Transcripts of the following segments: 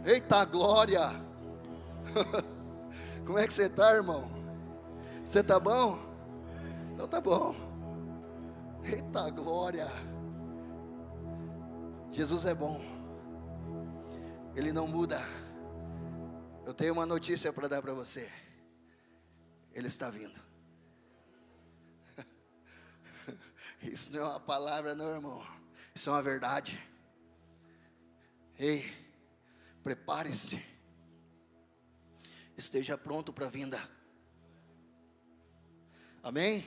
Eita glória! Como é que você está, irmão? Você está bom? Então tá bom. Eita glória! Jesus é bom. Ele não muda. Eu tenho uma notícia para dar para você. Ele está vindo. Isso não é uma palavra não, irmão. Isso é uma verdade. Ei, prepare-se. Esteja pronto para a vinda. Amém?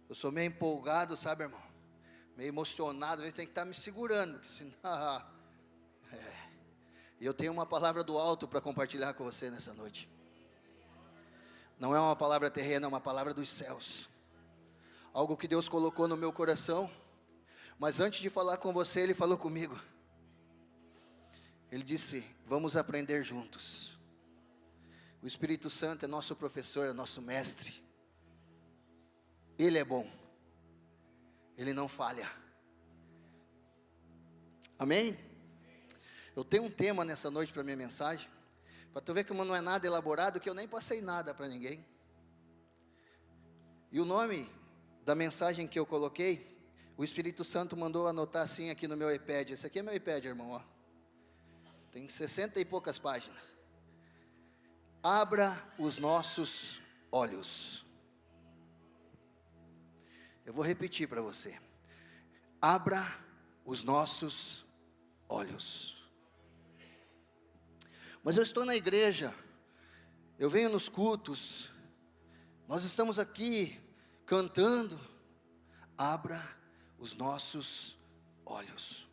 Eu sou meio empolgado, sabe, irmão? Meio emocionado, às vezes tem que estar me segurando, porque senão... E eu tenho uma palavra do alto para compartilhar com você nessa noite. Não é uma palavra terrena, é uma palavra dos céus. Algo que Deus colocou no meu coração. Mas antes de falar com você, Ele falou comigo. Ele disse, vamos aprender juntos. O Espírito Santo é nosso professor, é nosso mestre. Ele é bom. Ele não falha. Amém? Eu tenho um tema nessa noite para minha mensagem. Para tu ver como não é nada elaborado, que eu nem passei nada para ninguém. E o nome da mensagem que eu coloquei, o Espírito Santo mandou anotar assim aqui no meu iPad. Esse aqui é meu iPad, irmão, ó. Tem 60 e poucas páginas. Abra os nossos olhos. Eu vou repetir para você. Abra os nossos olhos. Mas eu estou na igreja, eu venho nos cultos, nós estamos aqui cantando. Abra os nossos olhos.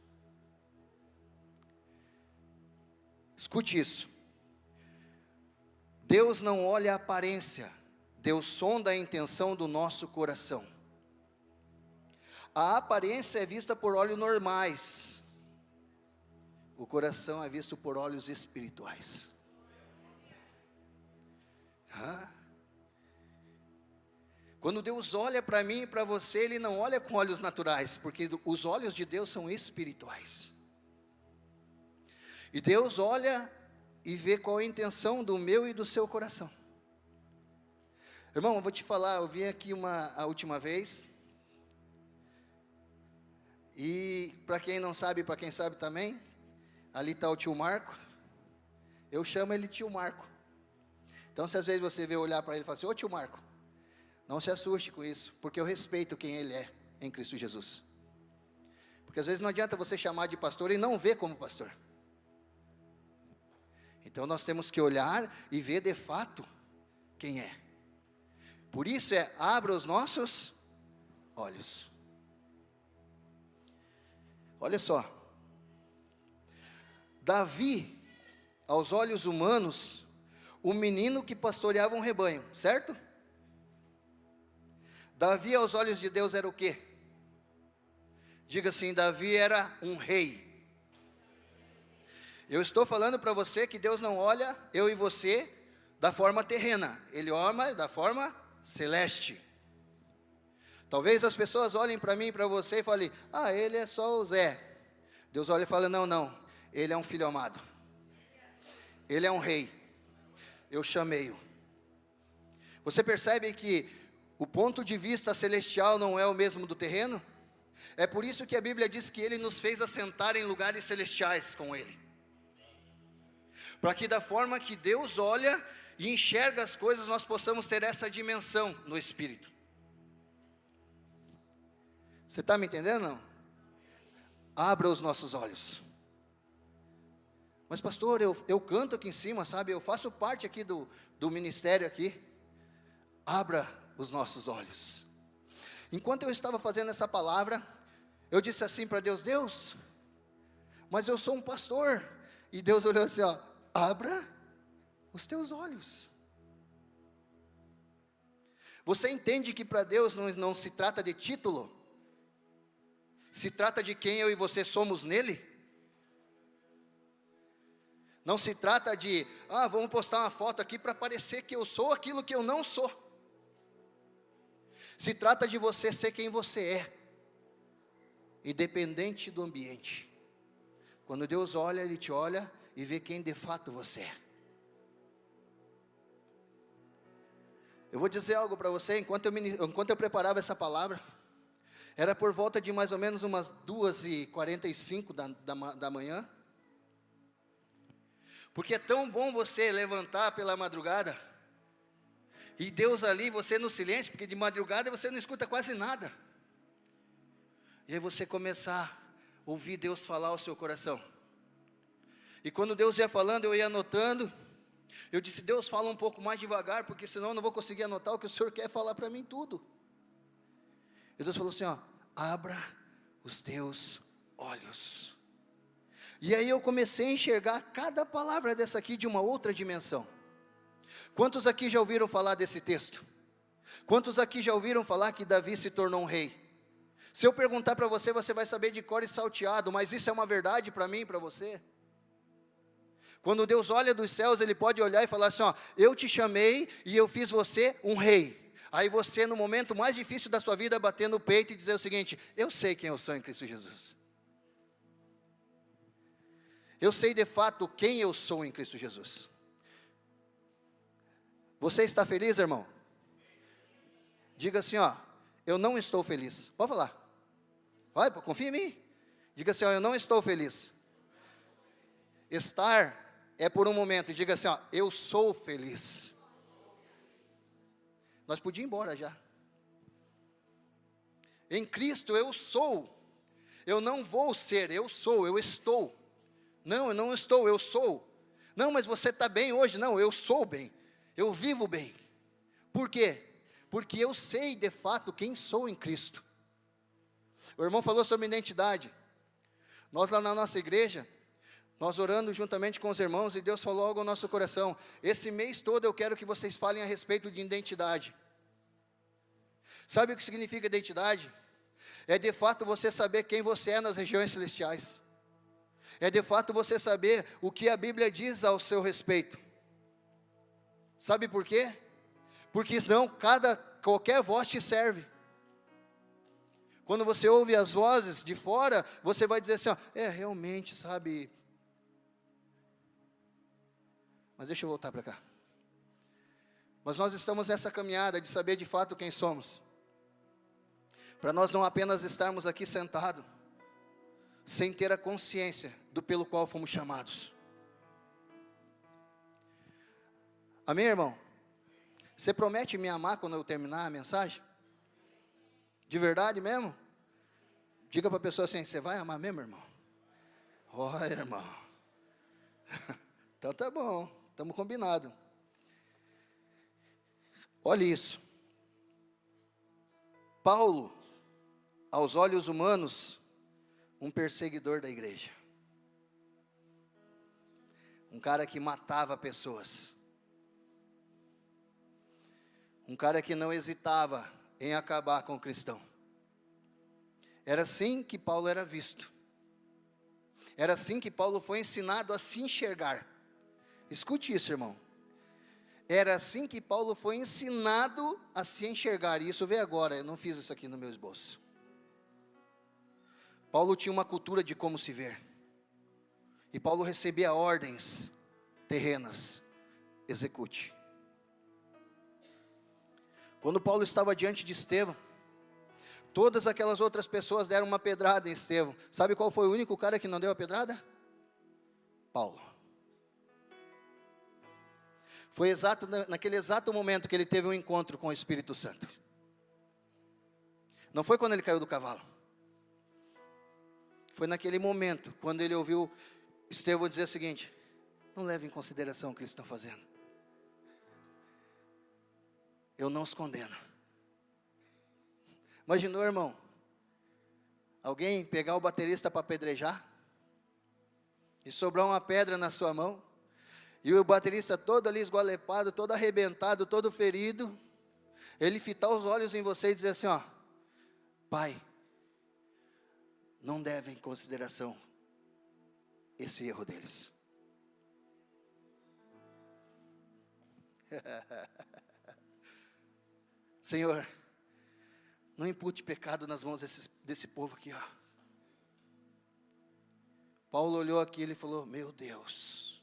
Escute isso. Deus não olha a aparência, Deus sonda a intenção do nosso coração. A aparência é vista por olhos normais, o coração é visto por olhos espirituais. Quando Deus olha para mim e para você, Ele não olha com olhos naturais, porque os olhos de Deus são espirituais. E Deus olha e vê qual é a intenção do meu e do seu coração. Irmão, eu vou te falar, eu vim aqui a última vez. E para quem não sabe, para quem sabe também, ali está o tio Marco. Eu chamo ele tio Marco. Então se às vezes você vê olhar para ele e falar assim, ô tio Marco, não se assuste com isso, porque eu respeito quem ele é em Cristo Jesus. Porque às vezes não adianta você chamar de pastor e não ver como pastor. Então nós temos que olhar e ver de fato quem é. Por isso abra os nossos olhos. Olha só. Davi, aos olhos humanos, o menino que pastoreava um rebanho, certo? Davi aos olhos de Deus era o quê? Diga assim, Davi era um rei. Eu estou falando para você que Deus não olha eu e você da forma terrena. Ele olha da forma celeste. Talvez as pessoas olhem para mim e para você e falem, ele é só o Zé. Deus olha e fala, não, ele é um filho amado. Ele é um rei. Eu chamei-o. Você percebe que o ponto de vista celestial não é o mesmo do terreno? É por isso que a Bíblia diz que Ele nos fez assentar em lugares celestiais com Ele. Para que da forma que Deus olha e enxerga as coisas, nós possamos ter essa dimensão no Espírito. Você está me entendendo, não? Abra os nossos olhos. Mas pastor, eu canto aqui em cima, sabe? Eu faço parte aqui do ministério aqui. Abra os nossos olhos. Enquanto eu estava fazendo essa palavra, eu disse assim para Deus, Deus, mas eu sou um pastor. E Deus olhou assim, abra os teus olhos. Você entende que para Deus não se trata de título? Se trata de quem eu e você somos nele? Não se trata de, vamos postar uma foto aqui para parecer que eu sou aquilo que eu não sou. Se trata de você ser quem você é, independente do ambiente. Quando Deus olha, Ele te olha e vê quem de fato você é. Eu vou dizer algo para você, enquanto eu preparava essa palavra, era por volta de mais ou menos umas 2h45 da manhã, porque é tão bom você levantar pela madrugada, e Deus ali, você no silêncio, porque de madrugada você não escuta quase nada, e aí você começar a ouvir Deus falar ao seu coração, e quando Deus ia falando, eu ia anotando. Eu disse: Deus, fala um pouco mais devagar, porque senão eu não vou conseguir anotar o que o Senhor quer falar para mim tudo. E Deus falou assim, abra os teus olhos. E aí eu comecei a enxergar cada palavra dessa aqui de uma outra dimensão. Quantos aqui já ouviram falar desse texto? Quantos aqui já ouviram falar que Davi se tornou um rei? Se eu perguntar para você, você vai saber de cor e salteado, mas isso é uma verdade para mim e para você? Quando Deus olha dos céus, Ele pode olhar e falar assim, eu te chamei e eu fiz você um rei. Aí você, no momento mais difícil da sua vida, bater no peito e dizer o seguinte: eu sei quem eu sou em Cristo Jesus. Eu sei de fato quem eu sou em Cristo Jesus. Você está feliz, irmão? Diga assim, eu não estou feliz. Pode falar. Vai, confia em mim. Diga assim, eu não estou feliz. Estar é por um momento. Diga assim, eu sou feliz. Nós podíamos ir embora já. Em Cristo eu sou. Eu não vou ser, eu sou, eu estou. Não, eu não estou, eu sou. Não, mas você está bem hoje. Não, eu sou bem. Eu vivo bem. Por quê? Porque eu sei de fato quem sou em Cristo. O irmão falou sobre identidade. Nós lá na nossa igreja, nós orando juntamente com os irmãos, e Deus falou algo ao nosso coração. Esse mês todo eu quero que vocês falem a respeito de identidade. Sabe o que significa identidade? É de fato você saber quem você é nas regiões celestiais. É de fato você saber o que a Bíblia diz ao seu respeito. Sabe por quê? Porque senão qualquer voz te serve. Quando você ouve as vozes de fora, você vai dizer assim, realmente, sabe. Mas deixa eu voltar para cá. Mas nós estamos nessa caminhada de saber de fato quem somos. Para nós não apenas estarmos aqui sentados, sem ter a consciência do pelo qual fomos chamados. Amém, irmão? Você promete me amar quando eu terminar a mensagem? De verdade mesmo? Diga para a pessoa assim, você vai amar mesmo, irmão? Olha, irmão. Então tá bom, estamos combinados. Olha isso. Paulo, aos olhos humanos, um perseguidor da igreja. Um cara que matava pessoas. Um cara que não hesitava em acabar com o cristão. Era assim que Paulo era visto. Era assim que Paulo foi ensinado a se enxergar. Escute isso, irmão. Era assim que Paulo foi ensinado a se enxergar. E isso veio agora, eu não fiz isso aqui no meu esboço. Paulo tinha uma cultura de como se ver. E Paulo recebia ordens terrenas. Execute. Quando Paulo estava diante de Estevão, todas aquelas outras pessoas deram uma pedrada em Estevão. Sabe qual foi o único cara que não deu a pedrada? Paulo. Foi naquele exato momento que ele teve um encontro com o Espírito Santo. Não foi quando ele caiu do cavalo. Foi naquele momento, quando ele ouviu Estevão dizer o seguinte: não leve em consideração o que eles estão fazendo. Eu não os condeno. Imaginou, irmão, alguém pegar o baterista para apedrejar, e sobrar uma pedra na sua mão, e o baterista todo ali esgualepado, todo arrebentado, todo ferido, ele fitar os olhos em você e dizer assim, Pai, não leve em consideração esse erro deles. Senhor, não impute pecado nas mãos desse povo aqui, Paulo olhou aquilo e falou: meu Deus,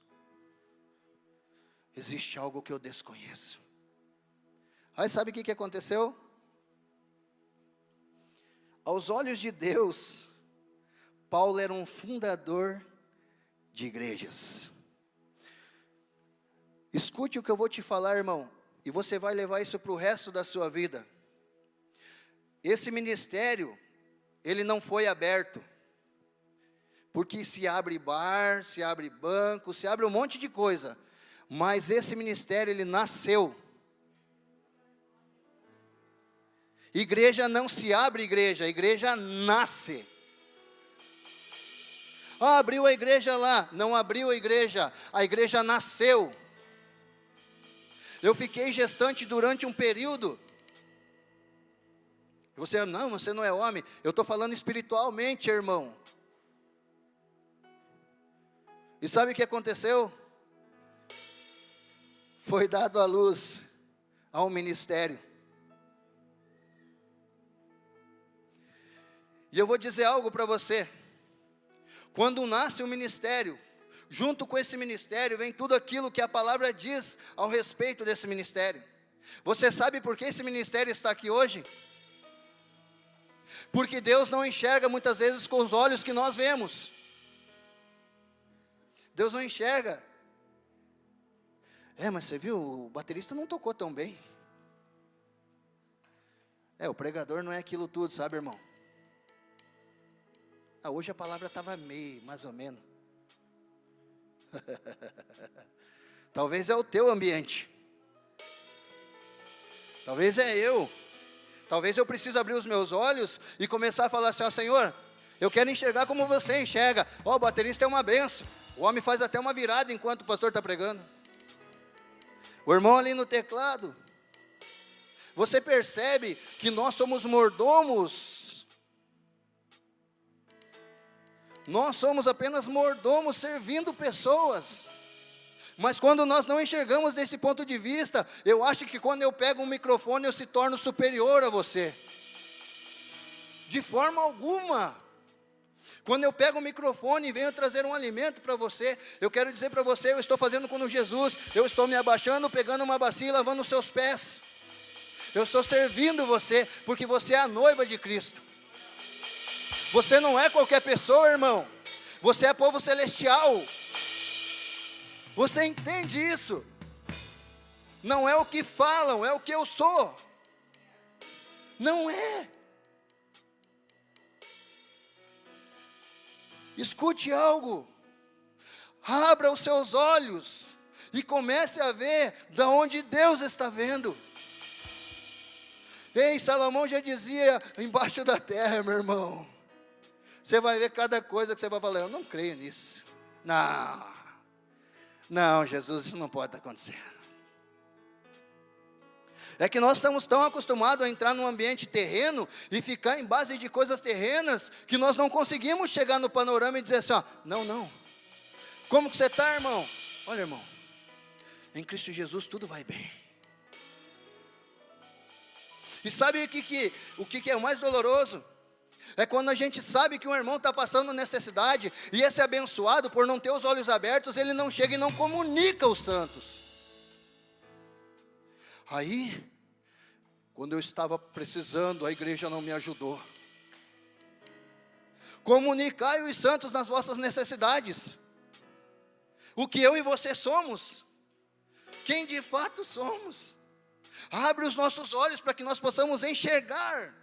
existe algo que eu desconheço. Aí sabe o que aconteceu? Aos olhos de Deus, Paulo era um fundador de igrejas. Escute o que eu vou te falar, irmão, e você vai levar isso para o resto da sua vida. Esse ministério, ele não foi aberto, porque se abre bar, se abre banco, se abre um monte de coisa, mas esse ministério, ele nasceu. Igreja não se abre igreja, a igreja nasce. Ah, abriu a igreja lá, não abriu a igreja nasceu. Eu fiquei gestante durante um período. Você não é homem. Eu estou falando espiritualmente, irmão. E sabe o que aconteceu? Foi dado à luz a um ministério. E eu vou dizer algo para você. Quando nasce um ministério, junto com esse ministério vem tudo aquilo que a palavra diz ao respeito desse ministério. Você sabe por que esse ministério está aqui hoje? Porque Deus não enxerga muitas vezes com os olhos que nós vemos. Deus não enxerga. Mas você viu, o baterista não tocou tão bem. O pregador não é aquilo tudo, sabe, irmão? Hoje a palavra estava meio, mais ou menos. Talvez é o teu ambiente. Talvez é eu. Talvez eu precise abrir os meus olhos e começar a falar assim: ó, Senhor, eu quero enxergar como você enxerga. O baterista é uma benção. O homem faz até uma virada enquanto o pastor está pregando. O irmão ali no teclado. Você percebe que nós somos mordomos. Nós somos apenas mordomos servindo pessoas. Mas quando nós não enxergamos desse ponto de vista, eu acho que quando eu pego um microfone eu se torno superior a você. De forma alguma. Quando eu pego o microfone e venho trazer um alimento para você, eu quero dizer para você, eu estou fazendo como Jesus, eu estou me abaixando, pegando uma bacia e lavando os seus pés. Eu estou servindo você, porque você é a noiva de Cristo. Você não é qualquer pessoa, irmão. Você é povo celestial. Você entende isso? Não é o que falam, é o que eu sou. Não é. Escute algo. Abra os seus olhos e comece a ver da onde Deus está vendo. Ei, Salomão já dizia: embaixo da terra, meu irmão, você vai ver cada coisa que você vai falar: eu não creio nisso. Não, Jesus, isso não pode estar acontecendo. É que nós estamos tão acostumados a entrar num ambiente terreno e ficar em base de coisas terrenas, que nós não conseguimos chegar no panorama e dizer assim: ó, não. Como que você está, irmão? Olha, irmão, em Cristo Jesus tudo vai bem. E sabe o que é o mais doloroso? É quando a gente sabe que um irmão está passando necessidade, e esse abençoado, por não ter os olhos abertos, ele não chega e não comunica os santos. Aí, quando eu estava precisando, a igreja não me ajudou. Comunicai os santos nas vossas necessidades. O que eu e você somos. Quem de fato somos. Abre os nossos olhos para que nós possamos enxergar.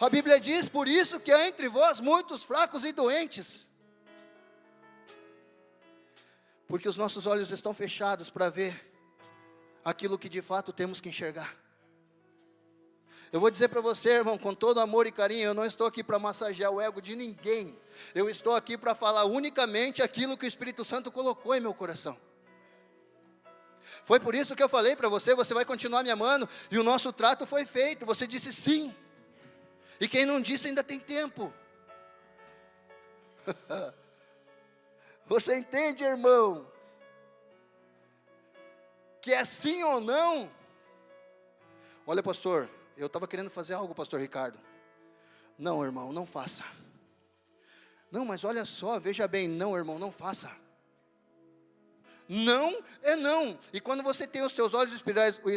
A Bíblia diz: por isso que há entre vós muitos fracos e doentes. Porque os nossos olhos estão fechados para ver aquilo que de fato temos que enxergar. Eu vou dizer para você, irmão, com todo amor e carinho, eu não estou aqui para massagear o ego de ninguém. Eu estou aqui para falar unicamente aquilo que o Espírito Santo colocou em meu coração. Foi por isso que eu falei para você: você vai continuar me amando, e o nosso trato foi feito. Você disse sim. E quem não disse ainda tem tempo. Você entende, irmão? Que é sim ou não? Olha, pastor, eu estava querendo fazer algo, pastor Ricardo. Não, irmão, não faça. Não, mas olha só, veja bem, não, irmão, não faça. Não é não. E quando você tem os teus olhos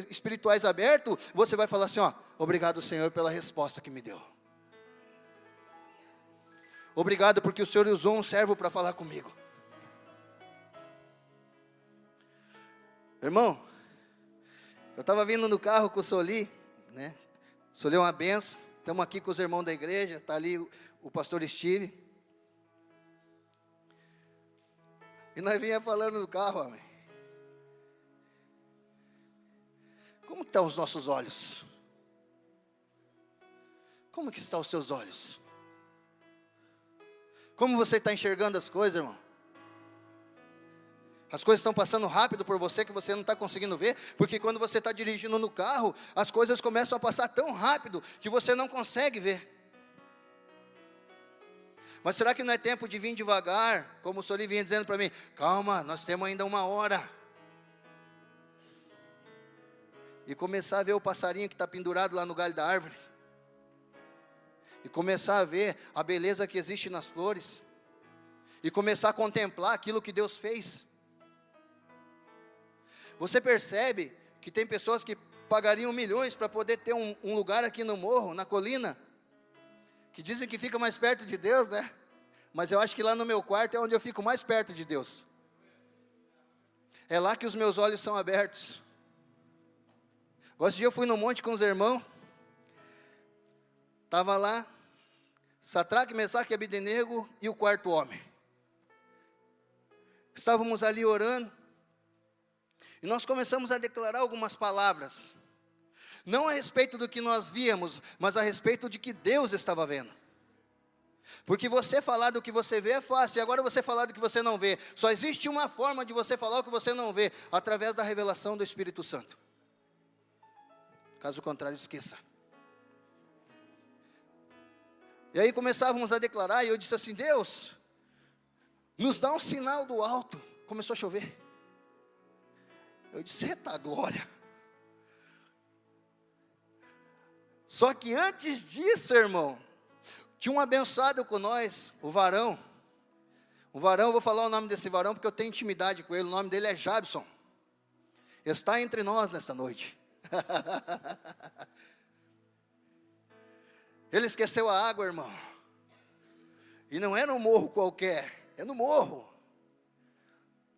espirituais abertos, você vai falar assim, ó, obrigado, Senhor, pela resposta que me deu. Obrigado porque o Senhor usou um servo para falar comigo. Irmão, eu estava vindo no carro com o Soli, né? Soli é uma benção. Estamos aqui com os irmãos da igreja, está ali o pastor Steve. E nós vinha falando no carro, homem. Como estão os nossos olhos? Como que estão os seus olhos? Como você está enxergando as coisas, irmão? As coisas estão passando rápido por você que você não está conseguindo ver, porque quando você está dirigindo no carro, as coisas começam a passar tão rápido que você não consegue ver. Mas será que não é tempo de vir devagar, como o Soli vinha dizendo para mim, calma, nós temos ainda 1 hora. E começar a ver o passarinho que está pendurado lá no galho da árvore. E começar a ver a beleza que existe nas flores. E começar a contemplar aquilo que Deus fez. Você percebe que tem pessoas que pagariam milhões para poder ter um lugar aqui no morro, na colina, que dizem que fica mais perto de Deus, né? Mas eu acho que lá no meu quarto é onde eu fico mais perto de Deus. É lá que os meus olhos são abertos. Outro dia eu fui no monte com os irmãos. Estava lá, Sadraque, Mesaque e Abednego e o quarto homem. Estávamos ali orando. E nós começamos a declarar algumas palavras. Não a respeito do que nós víamos, mas a respeito de que Deus estava vendo. Porque você falar do que você vê é fácil, e agora você falar do que você não vê. Só existe uma forma de você falar o que você não vê, através da revelação do Espírito Santo. Caso contrário, esqueça. E aí começávamos a declarar, e eu disse assim, Deus, nos dá um sinal do alto. Começou a chover. Eu disse, eita glória. Só que antes disso, irmão, tinha um abençoado com nós, o varão. O varão, eu vou falar o nome desse varão, porque eu tenho intimidade com ele, o nome dele é Jabson. Está entre nós nesta noite. Ele esqueceu a água, irmão. E não é no morro qualquer, é no morro.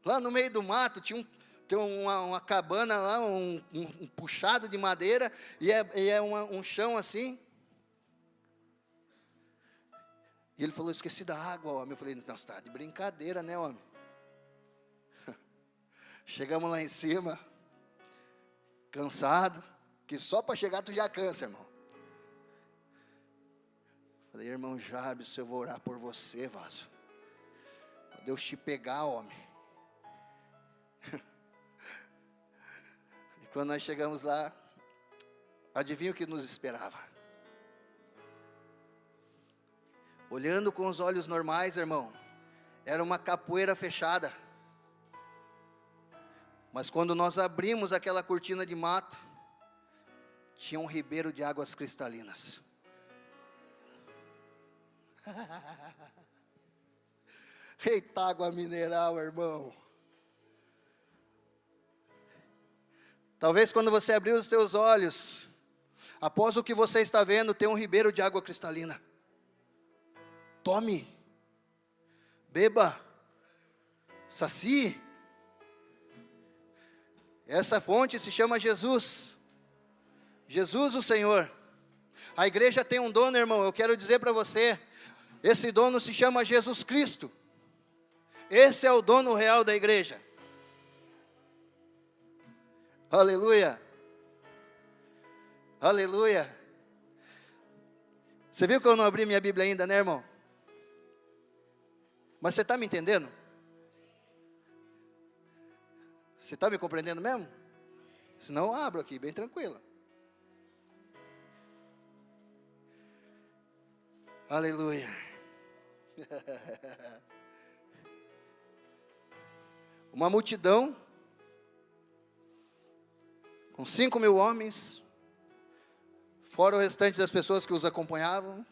Lá no meio do mato tem uma cabana lá, um puxado de madeira, e é um chão assim. E ele falou, esqueci da água, homem. Eu falei, não, você está de brincadeira, né, homem? Chegamos lá em cima, cansado, que só para chegar tu já cansa, irmão. Falei, irmão Jabes, eu vou orar por você, vaso. Para Deus te pegar, homem. E quando nós chegamos lá, adivinha o que nos esperava? Olhando com os olhos normais, irmão, era uma capoeira fechada. Mas quando nós abrimos aquela cortina de mato, tinha um ribeiro de águas cristalinas. Eita água mineral, irmão. Talvez quando você abrir os teus olhos, após o que você está vendo, tem um ribeiro de água cristalina. Tome, beba, sacie. Essa fonte se chama Jesus. Jesus o Senhor. A igreja tem um dono, irmão, eu quero dizer para você, esse dono se chama Jesus Cristo. Esse é o dono real da igreja. Aleluia. Aleluia. Você viu que eu não abri minha Bíblia ainda, né, irmão? Mas você está me entendendo? Você está me compreendendo mesmo? Senão eu abro aqui, bem tranquilo. Aleluia. Uma multidão, com 5.000 homens, fora o restante das pessoas que os acompanhavam.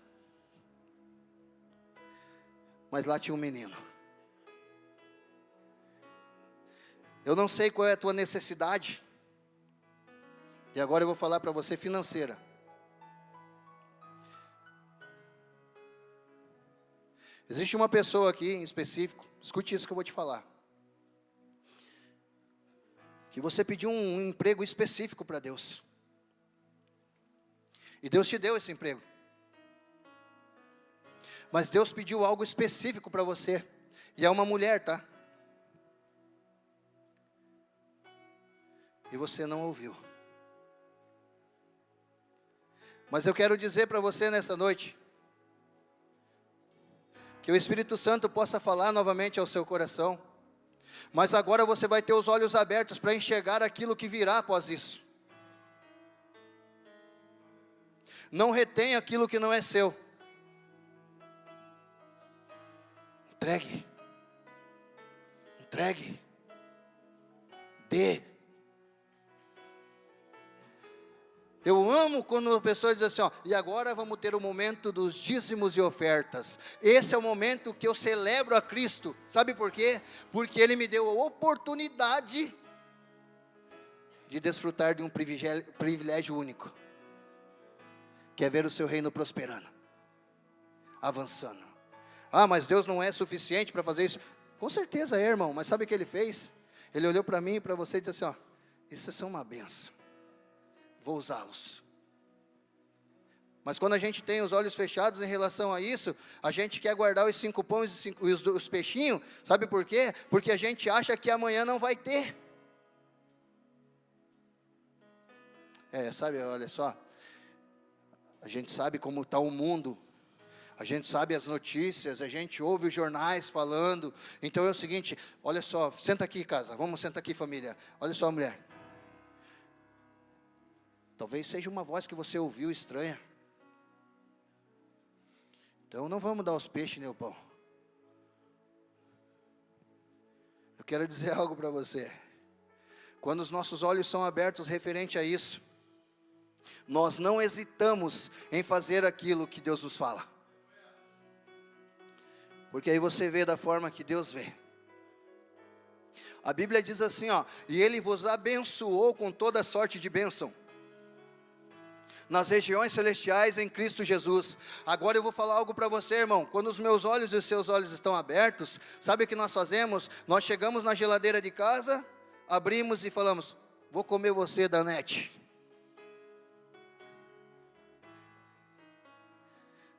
mas lá tinha um menino. Eu não sei qual é a tua necessidade, e agora eu vou falar para você financeira. Existe uma pessoa aqui em específico, escute isso que eu vou te falar, que você pediu um emprego específico para Deus, e Deus te deu esse emprego, mas Deus pediu algo específico para você, e é uma mulher, tá? E você não ouviu. Mas eu quero dizer para você nessa noite, que o Espírito Santo possa falar novamente ao seu coração, mas agora você vai ter os olhos abertos para enxergar aquilo que virá após isso. Não retenha aquilo que não é seu. Entregue, dê. Eu amo quando a pessoa diz assim, ó, e agora vamos ter o momento dos dízimos e ofertas. Esse é o momento que eu celebro a Cristo. Sabe por quê? Porque Ele me deu a oportunidade de desfrutar de um privilégio único, que é ver o seu reino prosperando, avançando. Ah, mas Deus não é suficiente para fazer isso. Com certeza é, irmão, mas sabe o que Ele fez? Ele olhou para mim e para você e disse assim, ó, isso é uma benção, vou usá-los. Mas quando a gente tem os olhos fechados em relação a isso, a gente quer guardar os 5 pães e os peixinhos, sabe por quê? Porque a gente acha que amanhã não vai ter. Sabe, olha só, a gente sabe como está o mundo, a gente sabe as notícias, a gente ouve os jornais falando. Então é o seguinte, olha só, senta aqui casa, vamos sentar aqui família. Olha só mulher, talvez seja uma voz que você ouviu estranha. Então não vamos dar os peixes nem o pão. Eu quero dizer algo para você. Quando os nossos olhos são abertos referente a isso, nós não hesitamos em fazer aquilo que Deus nos fala. Porque aí você vê da forma que Deus vê. A Bíblia diz assim, ó, e Ele vos abençoou com toda sorte de bênção nas regiões celestiais em Cristo Jesus. Agora eu vou falar algo para você, irmão. Quando os meus olhos e os seus olhos estão abertos, sabe o que nós fazemos? Nós chegamos na geladeira de casa, abrimos e falamos, vou comer você, Danete.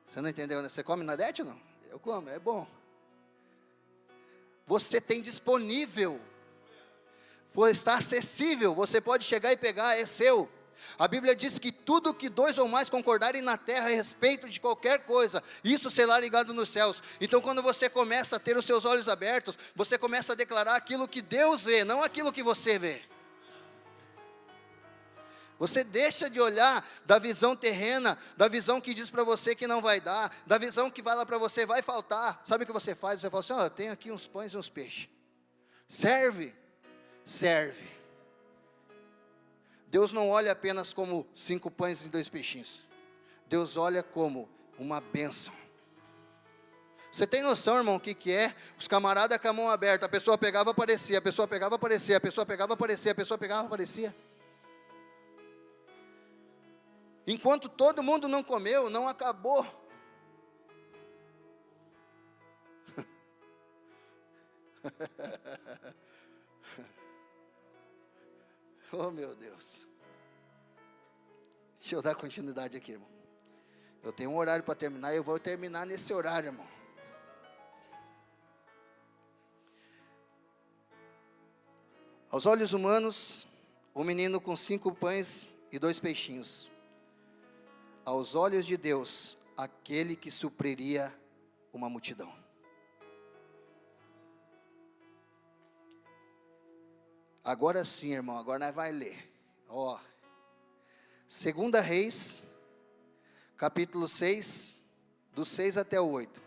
Você não entendeu, né? Você come Danete ou não? Eu como, é bom. Você tem disponível, está acessível, você pode chegar e pegar, é seu. A Bíblia diz que tudo que 2 ou mais concordarem na terra a respeito de qualquer coisa, isso será ligado nos céus. Então quando você começa a ter os seus olhos abertos, você começa a declarar aquilo que Deus vê, não aquilo que você vê. Você deixa de olhar da visão terrena, da visão que diz para você que não vai dar, da visão que vai lá para você, vai faltar. Sabe o que você faz? Você fala assim, ó, eu tenho aqui uns pães e uns peixes. Serve. Deus não olha apenas como 5 pães e 2 peixinhos. Deus olha como uma bênção. Você tem noção, irmão, o que é? Os camaradas com a mão aberta, a pessoa pegava, aparecia, a pessoa pegava, aparecia, a pessoa pegava, aparecia, a pessoa pegava, aparecia. Enquanto todo mundo não comeu, não acabou. Oh meu Deus. Deixa eu dar continuidade aqui, irmão. Eu tenho um horário para terminar e eu vou terminar nesse horário, irmão. Aos olhos humanos, o menino com 5 pães e 2 peixinhos. Aos olhos de Deus, aquele que supriria uma multidão. Agora sim, irmão, agora nós vai ler. Ó, 2 Reis, capítulo 6, do 6 até o 8.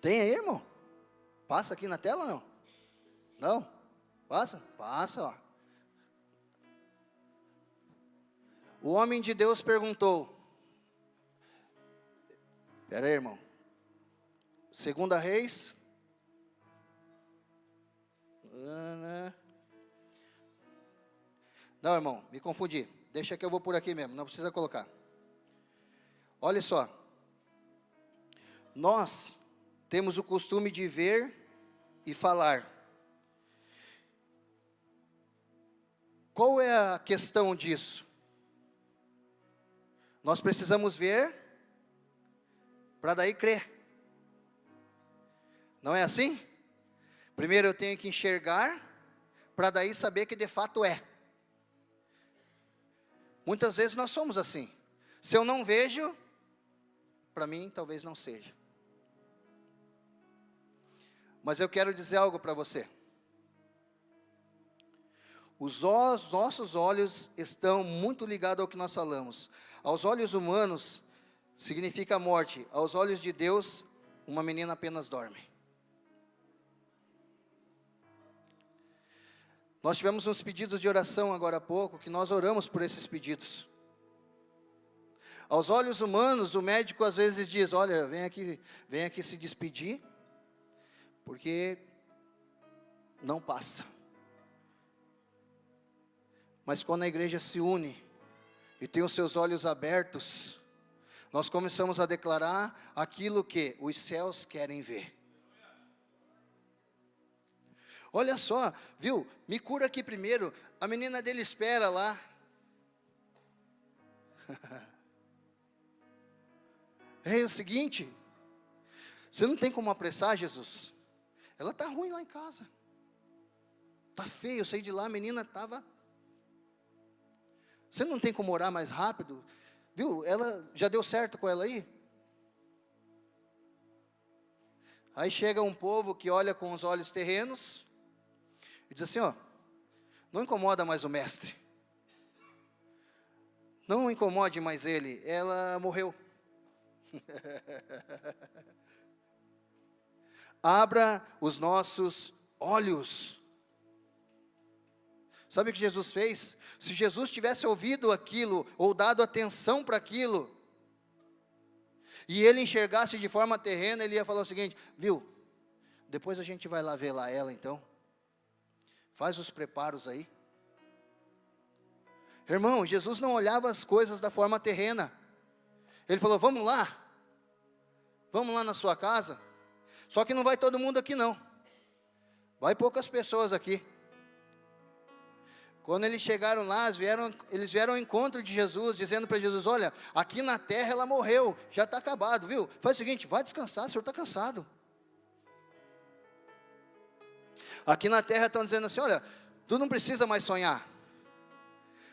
Tem aí, irmão? Passa aqui na tela ou não? Não? Passa? Passa, ó. O homem de Deus perguntou, Espera aí, irmão. 2 Reis. Não, irmão, me confundi. Deixa que eu vou por aqui mesmo, não precisa colocar. Olha só. Nós temos o costume de ver e falar. Qual é a questão disso? Nós precisamos ver para daí crer. Não é assim? Primeiro eu tenho que enxergar para daí saber que de fato é. Muitas vezes nós somos assim. Se eu não vejo, para mim talvez não seja. Mas eu quero dizer algo para você. Os nossos olhos estão muito ligados ao que nós falamos. Aos olhos humanos, significa morte. Aos olhos de Deus, uma menina apenas dorme. Nós tivemos uns pedidos de oração agora há pouco, que nós oramos por esses pedidos. Aos olhos humanos, o médico às vezes diz, olha, vem aqui se despedir, porque não passa. Mas quando a igreja se une e tem os seus olhos abertos, nós começamos a declarar aquilo que os céus querem ver. Olha só, viu? Me cura aqui primeiro. A menina dele espera lá. É o seguinte, você não tem como apressar Jesus. Ela está ruim lá em casa. Está feio, eu saí de lá, a menina estava... Você não tem como orar mais rápido? Viu? Ela já deu certo com ela aí? Aí chega um povo que olha com os olhos terrenos e diz assim, ó, não incomoda mais o mestre. Não incomode mais ele, ela morreu. Abra os nossos olhos. Sabe o que Jesus fez? Se Jesus tivesse ouvido aquilo, ou dado atenção para aquilo, e ele enxergasse de forma terrena, ele ia falar o seguinte, viu, depois a gente vai lá ver lá ela então, faz os preparos aí. Irmão, Jesus não olhava as coisas da forma terrena, ele falou, vamos lá na sua casa, só que não vai todo mundo aqui não, vai poucas pessoas aqui. Quando eles chegaram lá, eles vieram ao encontro de Jesus, dizendo para Jesus, olha, aqui na terra ela morreu, já está acabado, viu? Faz o seguinte, vai descansar, o senhor está cansado. Aqui na terra estão dizendo assim, olha, tu não precisa mais sonhar,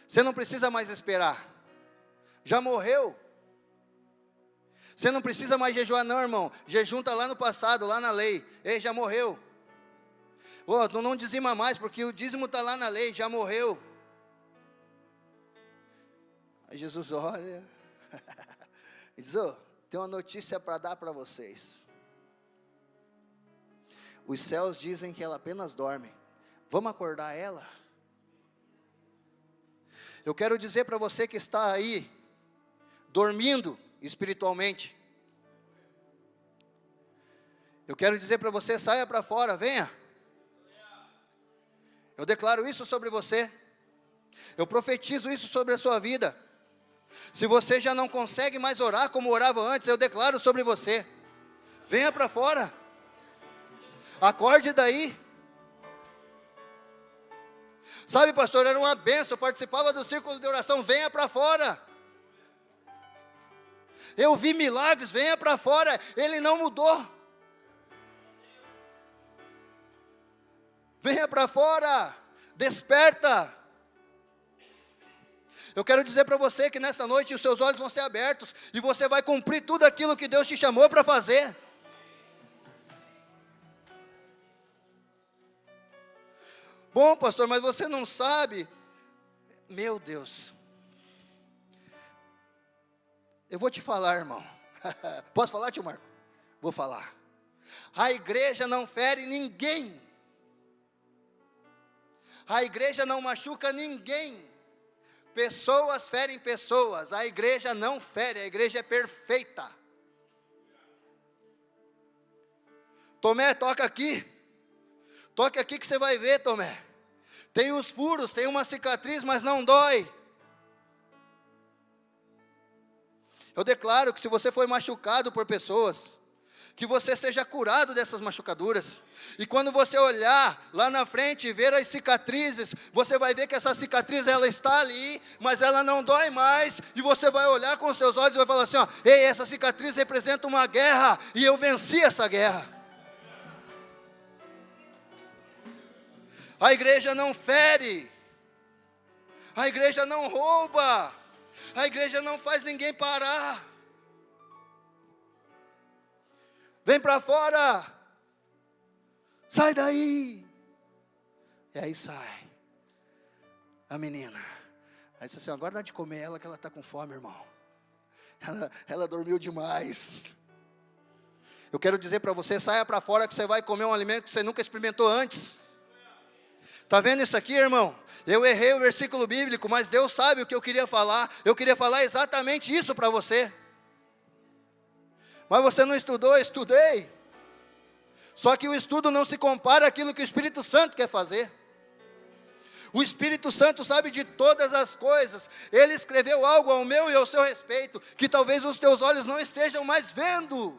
você não precisa mais esperar, já morreu. Você não precisa mais jejuar não, irmão, jejum está lá no passado, lá na lei, ele já morreu. Oh, tu não dizima mais, porque o dízimo está lá na lei, já morreu. Aí Jesus olha e diz, oh, tem uma notícia para dar para vocês. Os céus dizem que ela apenas dorme. Vamos acordar ela? Eu quero dizer para você que está aí, dormindo espiritualmente. Eu quero dizer para você, saia para fora, venha. Eu declaro isso sobre você. Eu profetizo isso sobre a sua vida. Se você já não consegue mais orar como orava antes, eu declaro sobre você. Venha para fora. Acorde daí. Sabe, pastor, era uma benção, eu participava do círculo de oração. Venha para fora. Eu vi milagres, venha para fora. Ele não mudou. Venha para fora, desperta. Eu quero dizer para você que nesta noite os seus olhos vão ser abertos e você vai cumprir tudo aquilo que Deus te chamou para fazer. Bom, pastor, mas você não sabe. Meu Deus. Eu vou te falar, irmão. Posso falar, tio Marco? Vou falar. A igreja não fere ninguém. A igreja não machuca ninguém. Pessoas ferem pessoas. A igreja não fere, a igreja é perfeita. Tomé, toca aqui. Toque aqui que você vai ver, Tomé. Tem os furos, tem uma cicatriz, mas não dói. Eu declaro que se você foi machucado por pessoas, que você seja curado dessas machucaduras. E quando você olhar lá na frente e ver as cicatrizes, você vai ver que essa cicatriz ela está ali, mas ela não dói mais. E você vai olhar com os seus olhos e vai falar assim, ó, ei, essa cicatriz representa uma guerra e eu venci essa guerra. A igreja não fere, a igreja não rouba, a igreja não faz ninguém parar. Vem para fora, sai daí. E aí sai a menina. Aí disse assim, agora dá de comer ela que ela está com fome, irmão. Ela dormiu demais. Eu quero dizer para você, saia para fora que você vai comer um alimento que você nunca experimentou antes. Está vendo isso aqui, irmão? Eu errei o versículo bíblico, mas Deus sabe o que eu queria falar. Eu queria falar exatamente isso para você. Mas você não estudou, eu estudei. Só que o estudo não se compara àquilo que o Espírito Santo quer fazer. O Espírito Santo sabe de todas as coisas. Ele escreveu algo ao meu e ao seu respeito, que talvez os teus olhos não estejam mais vendo.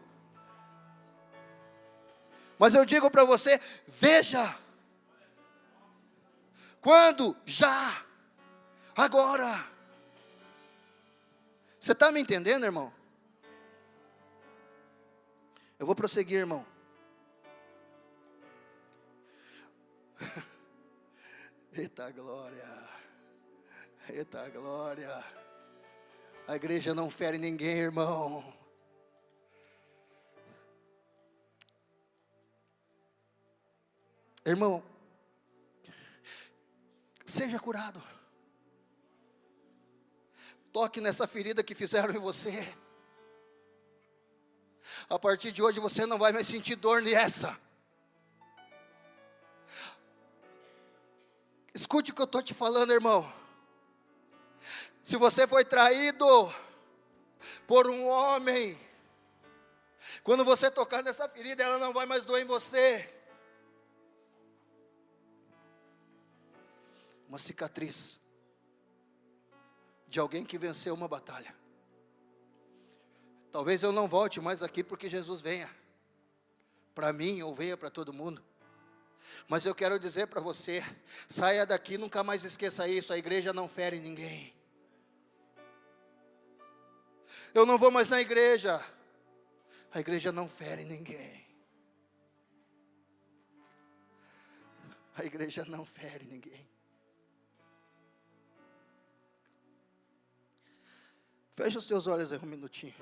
Mas eu digo para você, veja. Quando? Já. Agora. Você está me entendendo, irmão? Eu vou prosseguir, irmão. Eita glória. Eita glória. A igreja não fere ninguém, irmão. Irmão, seja curado. Toque nessa ferida que fizeram em você. A partir de hoje você não vai mais sentir dor nessa. Escute o que eu estou te falando, irmão. Se você foi traído por um homem, quando você tocar nessa ferida, ela não vai mais doer em você. Uma cicatriz de alguém que venceu uma batalha. Talvez eu não volte mais aqui porque Jesus venha para mim ou venha para todo mundo. Mas eu quero dizer para você, saia daqui, nunca mais esqueça isso, a igreja não fere ninguém. Eu não vou mais na igreja, a igreja não fere ninguém. A igreja não fere ninguém. Fecha os teus olhos aí um minutinho.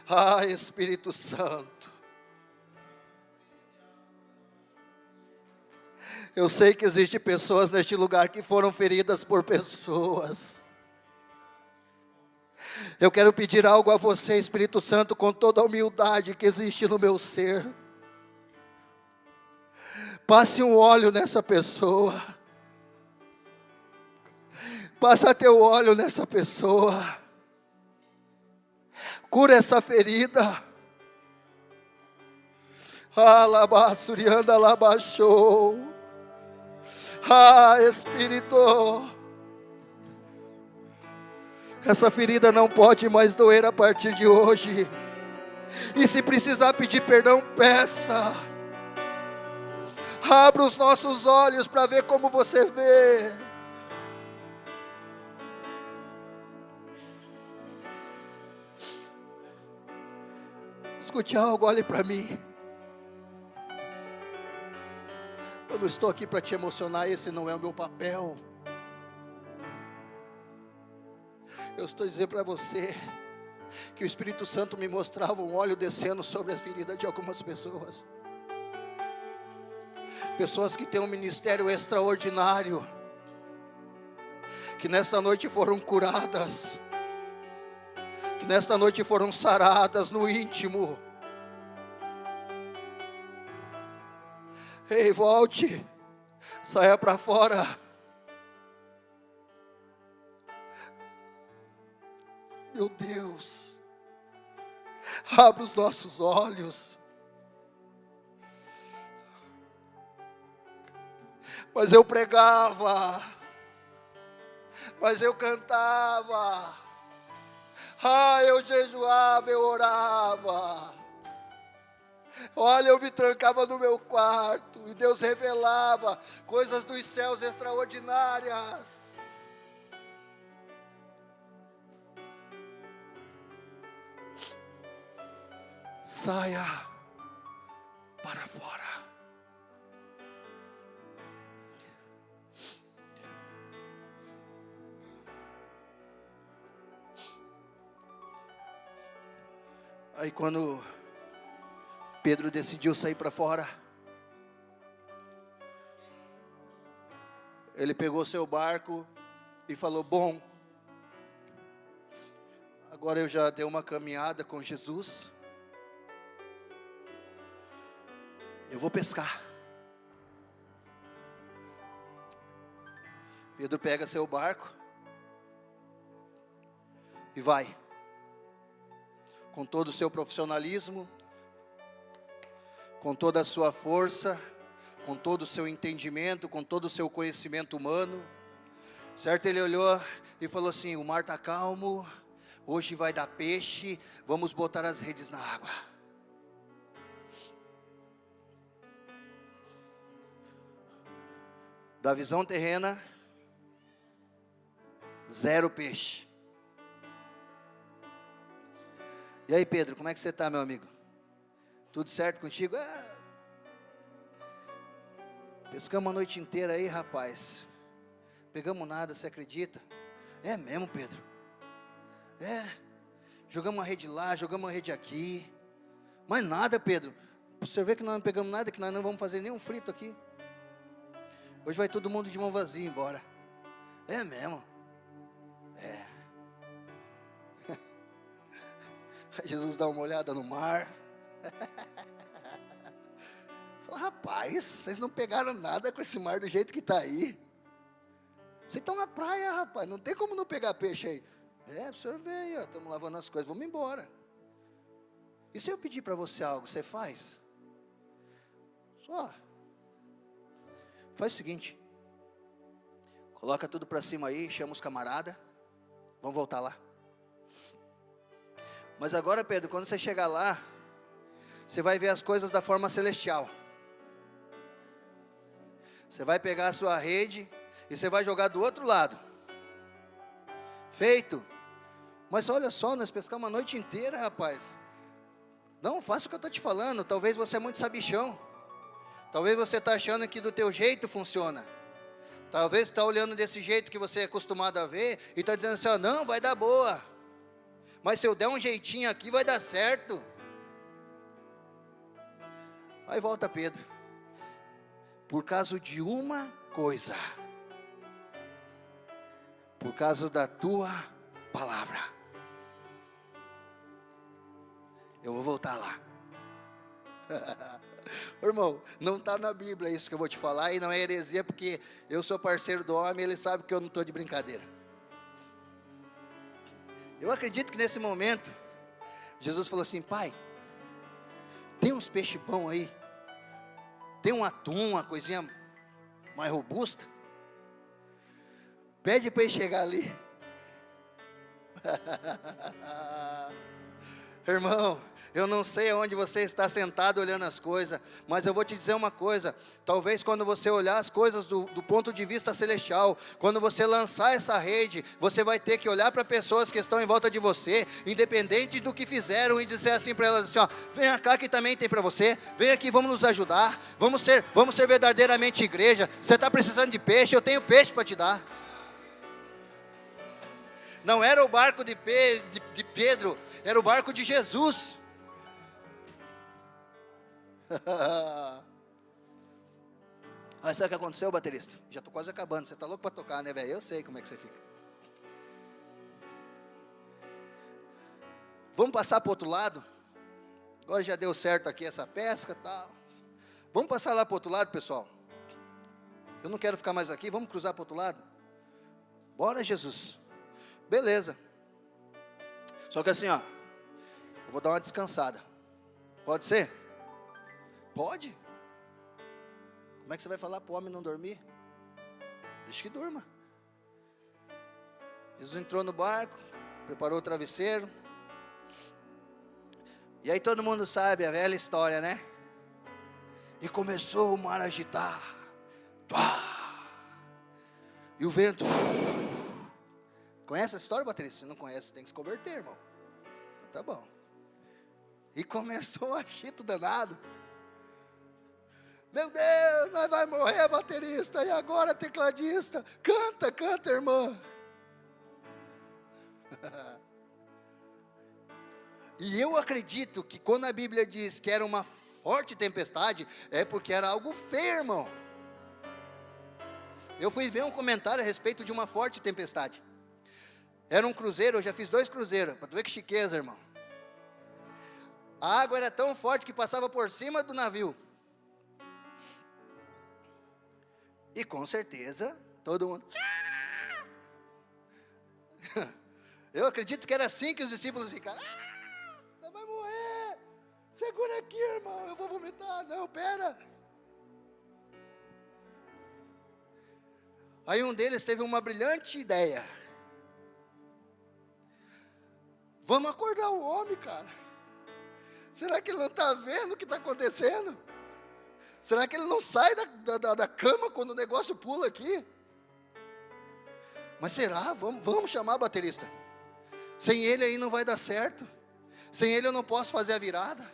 Ah, Espírito Santo. Eu sei que existem pessoas neste lugar que foram feridas por pessoas. Eu quero pedir algo a você, Espírito Santo, com toda a humildade que existe no meu ser. Passe um óleo nessa pessoa. Passa teu óleo nessa pessoa. Cura essa ferida. Alabassurianda alabaxou. Espírito. Essa ferida não pode mais doer a partir de hoje. E se precisar pedir perdão, peça. Abra os nossos olhos para ver como você vê. Escute algo, olhe para mim. Eu não estou aqui para te emocionar, esse não é o meu papel. Eu estou dizendo para você que o Espírito Santo me mostrava um óleo descendo sobre a ferida de algumas pessoas. Pessoas que têm um ministério extraordinário, que nesta noite foram curadas, que nesta noite foram saradas no íntimo. Ei, volte, saia para fora. Meu Deus, abre os nossos olhos. Mas eu pregava, mas eu cantava, eu jejuava, eu orava. Olha, eu me trancava no meu quarto e Deus revelava coisas dos céus extraordinárias. Saia para fora. Aí quando Pedro decidiu sair para fora, ele pegou seu barco e falou: bom, agora eu já dei uma caminhada com Jesus, eu vou pescar. Pedro pega seu barco e vai, com todo o seu profissionalismo, com toda a sua força, com todo o seu entendimento, com todo o seu conhecimento humano, certo? Ele olhou e falou assim: o mar está calmo, hoje vai dar peixe, vamos botar as redes na água. Da visão terrena, 0 peixe. E aí, Pedro, como é que você está, meu amigo? Tudo certo contigo? Pescamos a noite inteira aí, rapaz. Pegamos nada, você acredita? É mesmo, Pedro? Jogamos uma rede lá, jogamos uma rede aqui. Mas nada, Pedro. Você vê que nós não pegamos nada, que nós não vamos fazer nenhum frito aqui. Hoje vai todo mundo de mão vazia embora. É mesmo? Jesus dá uma olhada no mar. Fala: rapaz, vocês não pegaram nada com esse mar do jeito que está aí. Vocês estão na praia, rapaz, não tem como não pegar peixe aí. O senhor veio, estamos lavando as coisas, vamos embora. E se eu pedir para você algo, você faz? Só faz o seguinte: coloca tudo para cima aí, chama os camaradas, vamos voltar lá. Mas agora, Pedro, quando você chegar lá, você vai ver as coisas da forma celestial. Você vai pegar a sua rede e você vai jogar do outro lado. Feito. Mas olha só, nós pescamos a noite inteira, rapaz. Não, faça o que eu estou te falando. Talvez você é muito sabichão. Talvez você está achando que do teu jeito funciona. Talvez está olhando desse jeito que você é acostumado a ver e está dizendo assim: não, vai dar boa. Mas se eu der um jeitinho aqui, vai dar certo. Aí volta Pedro: por causa de uma coisa, por causa da tua palavra, eu vou voltar lá. Irmão, não está na Bíblia isso que eu vou te falar, e não é heresia, porque eu sou parceiro do homem, ele sabe que eu não estou de brincadeira. Eu acredito que nesse momento, Jesus falou assim: pai, tem uns peixes bons aí? Tem um atum, uma coisinha mais robusta? Pede para ele chegar ali. Irmão, eu não sei onde você está sentado olhando as coisas, mas eu vou te dizer uma coisa: talvez quando você olhar as coisas do ponto de vista celestial, quando você lançar essa rede, você vai ter que olhar para pessoas que estão em volta de você, independente do que fizeram, e dizer assim para elas assim: ó, vem cá que também tem para você, vem aqui, vamos nos ajudar, vamos ser verdadeiramente igreja. Você está precisando de peixe, eu tenho peixe para te dar. Não era o barco de Pedro, era o barco de Jesus. Mas sabe o que aconteceu, baterista? Já estou quase acabando. Você está louco para tocar, né, velho? Eu sei como é que você fica. Vamos passar para o outro lado? Agora já deu certo aqui essa pesca e tal. Vamos passar lá para o outro lado, pessoal? Eu não quero ficar mais aqui. Vamos cruzar para o outro lado? Bora, Jesus. Beleza. Só que assim, ó, eu vou dar uma descansada. Pode ser? Pode. Como é que você vai falar para o homem não dormir? Deixa que durma. Jesus entrou no barco, preparou o travesseiro. E aí todo mundo sabe a velha história, né? E começou o mar a agitar. Pá! E o vento. Conhece a história, baterista? Se não conhece, tem que se converter, irmão. Tá bom. E começou um agito danado. Meu Deus, nós vamos morrer, baterista. E agora, tecladista? Canta, canta, irmã. E eu acredito que quando a Bíblia diz que era uma forte tempestade, é porque era algo feio, irmão. Eu fui ver um comentário a respeito de uma forte tempestade. Era um cruzeiro, eu já fiz 2 cruzeiros, para tu ver que chiqueza, irmão. A água era tão forte que passava por cima do navio. E com certeza, todo mundo... Eu acredito que era assim que os discípulos ficaram. Vai morrer, segura aqui, irmão, eu vou vomitar. Não, pera. Aí um deles teve uma brilhante ideia. Vamos acordar o homem, cara. Será que ele não está vendo o que está acontecendo? Será que ele não sai da cama quando o negócio pula aqui? Mas será? Vamos chamar o baterista. Sem ele aí não vai dar certo. Sem ele eu não posso fazer a virada.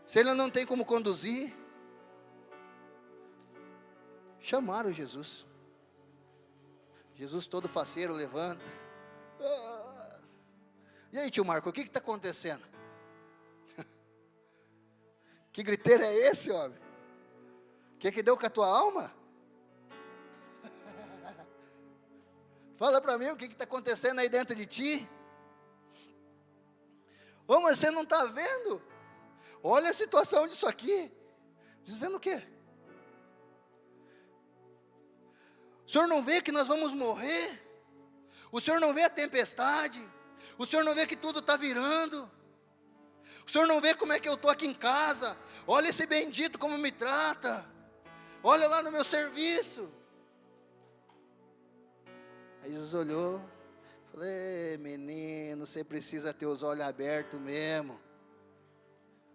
Se ele não tem como conduzir. Chamaram Jesus. Jesus todo faceiro levanta. E aí, tio Marco, o que está acontecendo? Que griteiro é esse, homem? O que deu com a tua alma? Fala para mim o que está acontecendo aí dentro de ti. Ô, mas você não está vendo? Olha a situação disso aqui. Diz, vendo o quê? O senhor não vê que nós vamos morrer? O senhor não vê a tempestade? O senhor não vê que tudo está virando? O senhor não vê como é que eu estou aqui em casa? Olha esse bendito como me trata. Olha lá no meu serviço. Aí Jesus olhou. Falei, menino, você precisa ter os olhos abertos mesmo.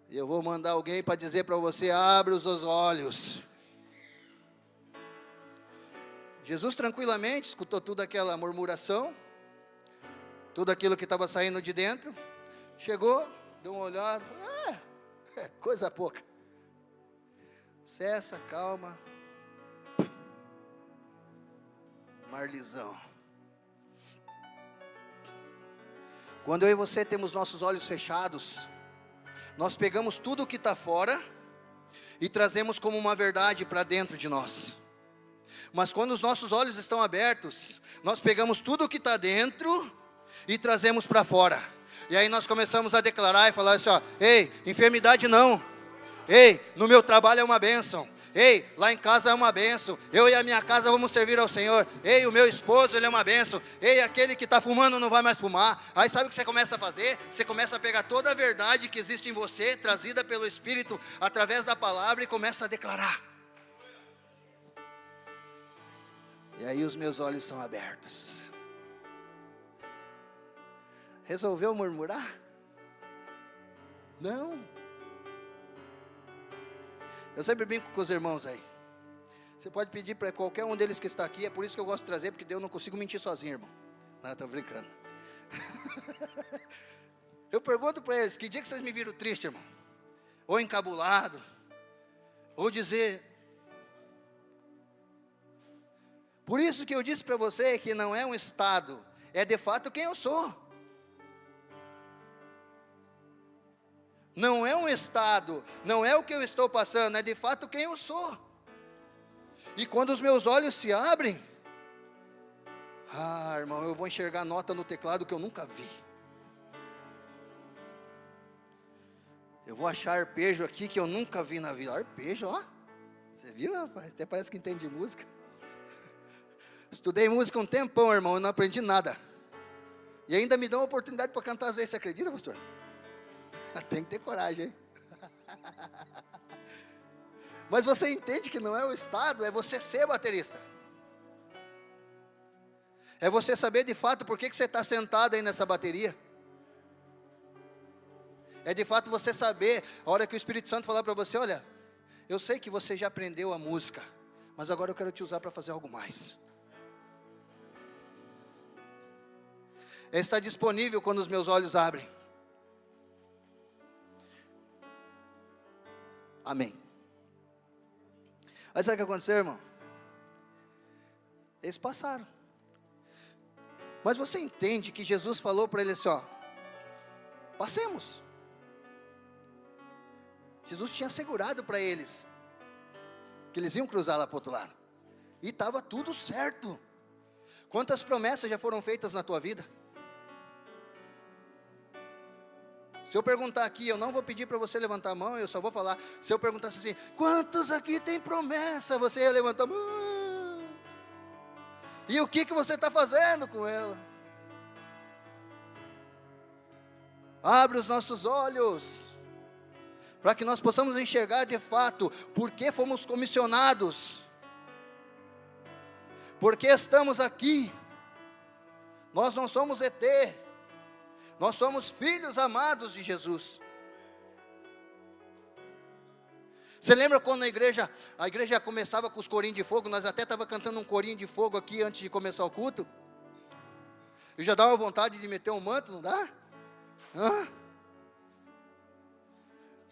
Eu vou mandar alguém para dizer para você, abre os seus olhos. Jesus tranquilamente escutou toda aquela murmuração, tudo aquilo que estava saindo de dentro. Chegou, deu uma olhada, coisa pouca. Cessa, calma. Marlizão. Quando eu e você temos nossos olhos fechados, nós pegamos tudo o que está fora e trazemos como uma verdade para dentro de nós. Mas quando os nossos olhos estão abertos, nós pegamos tudo o que está dentro e trazemos para fora. E aí nós começamos a declarar e falar assim, ó, ei, enfermidade não. Ei, no meu trabalho é uma bênção. Ei, lá em casa é uma bênção. Eu e a minha casa vamos servir ao Senhor. Ei, o meu esposo, ele é uma bênção. Ei, aquele que está fumando não vai mais fumar. Aí sabe o que você começa a fazer? Você começa a pegar toda a verdade que existe em você, trazida pelo Espírito, através da palavra, e começa a declarar. E aí os meus olhos são abertos. Resolveu murmurar? Não. Eu sempre brinco com os irmãos aí. Você pode pedir para qualquer um deles que está aqui. É por isso que eu gosto de trazer, porque eu não consigo mentir sozinho, irmão. Não, estou brincando. Eu pergunto para eles, que dia que vocês me viram triste, irmão? Ou encabulado? Ou dizer... Por isso que eu disse para você que não é um estado, é de fato quem eu sou. Não é um estado, não é o que eu estou passando, é de fato quem eu sou. E quando os meus olhos se abrem, irmão, eu vou enxergar nota no teclado que eu nunca vi. Eu vou achar arpejo aqui que eu nunca vi na vida. Arpejo, ó. Você viu, rapaz? Até parece que entende música. Estudei música um tempão, irmão, e não aprendi nada. E ainda me dão a oportunidade para cantar às vezes, você acredita, pastor? Tem que ter coragem, hein? Mas você entende que não é o estado, é você ser baterista. É você saber de fato por que você está sentado aí nessa bateria. É de fato você saber, a hora que o Espírito Santo falar para você, olha, eu sei que você já aprendeu a música, mas agora eu quero te usar para fazer algo mais. É estar disponível quando os meus olhos abrem. Amém. Mas sabe o que aconteceu, irmão? Eles passaram. Mas você entende que Jesus falou para eles assim, ó, passemos. Jesus tinha assegurado para eles que eles iam cruzar lá para o outro lado. E estava tudo certo. Quantas promessas já foram feitas na tua vida? Se eu perguntar aqui, eu não vou pedir para você levantar a mão, eu só vou falar. Se eu perguntasse assim, quantos aqui tem promessa? Você ia levantar a mão. E o que você está fazendo com ela? Abre os nossos olhos, para que nós possamos enxergar de fato, por que fomos comissionados. Por que estamos aqui? Nós não somos ET. Nós somos filhos amados de Jesus. Você lembra quando a igreja começava com os corinhos de fogo? Nós até estava cantando um corinho de fogo aqui antes de começar o culto. E já dava vontade de meter um manto, não dá? Hã?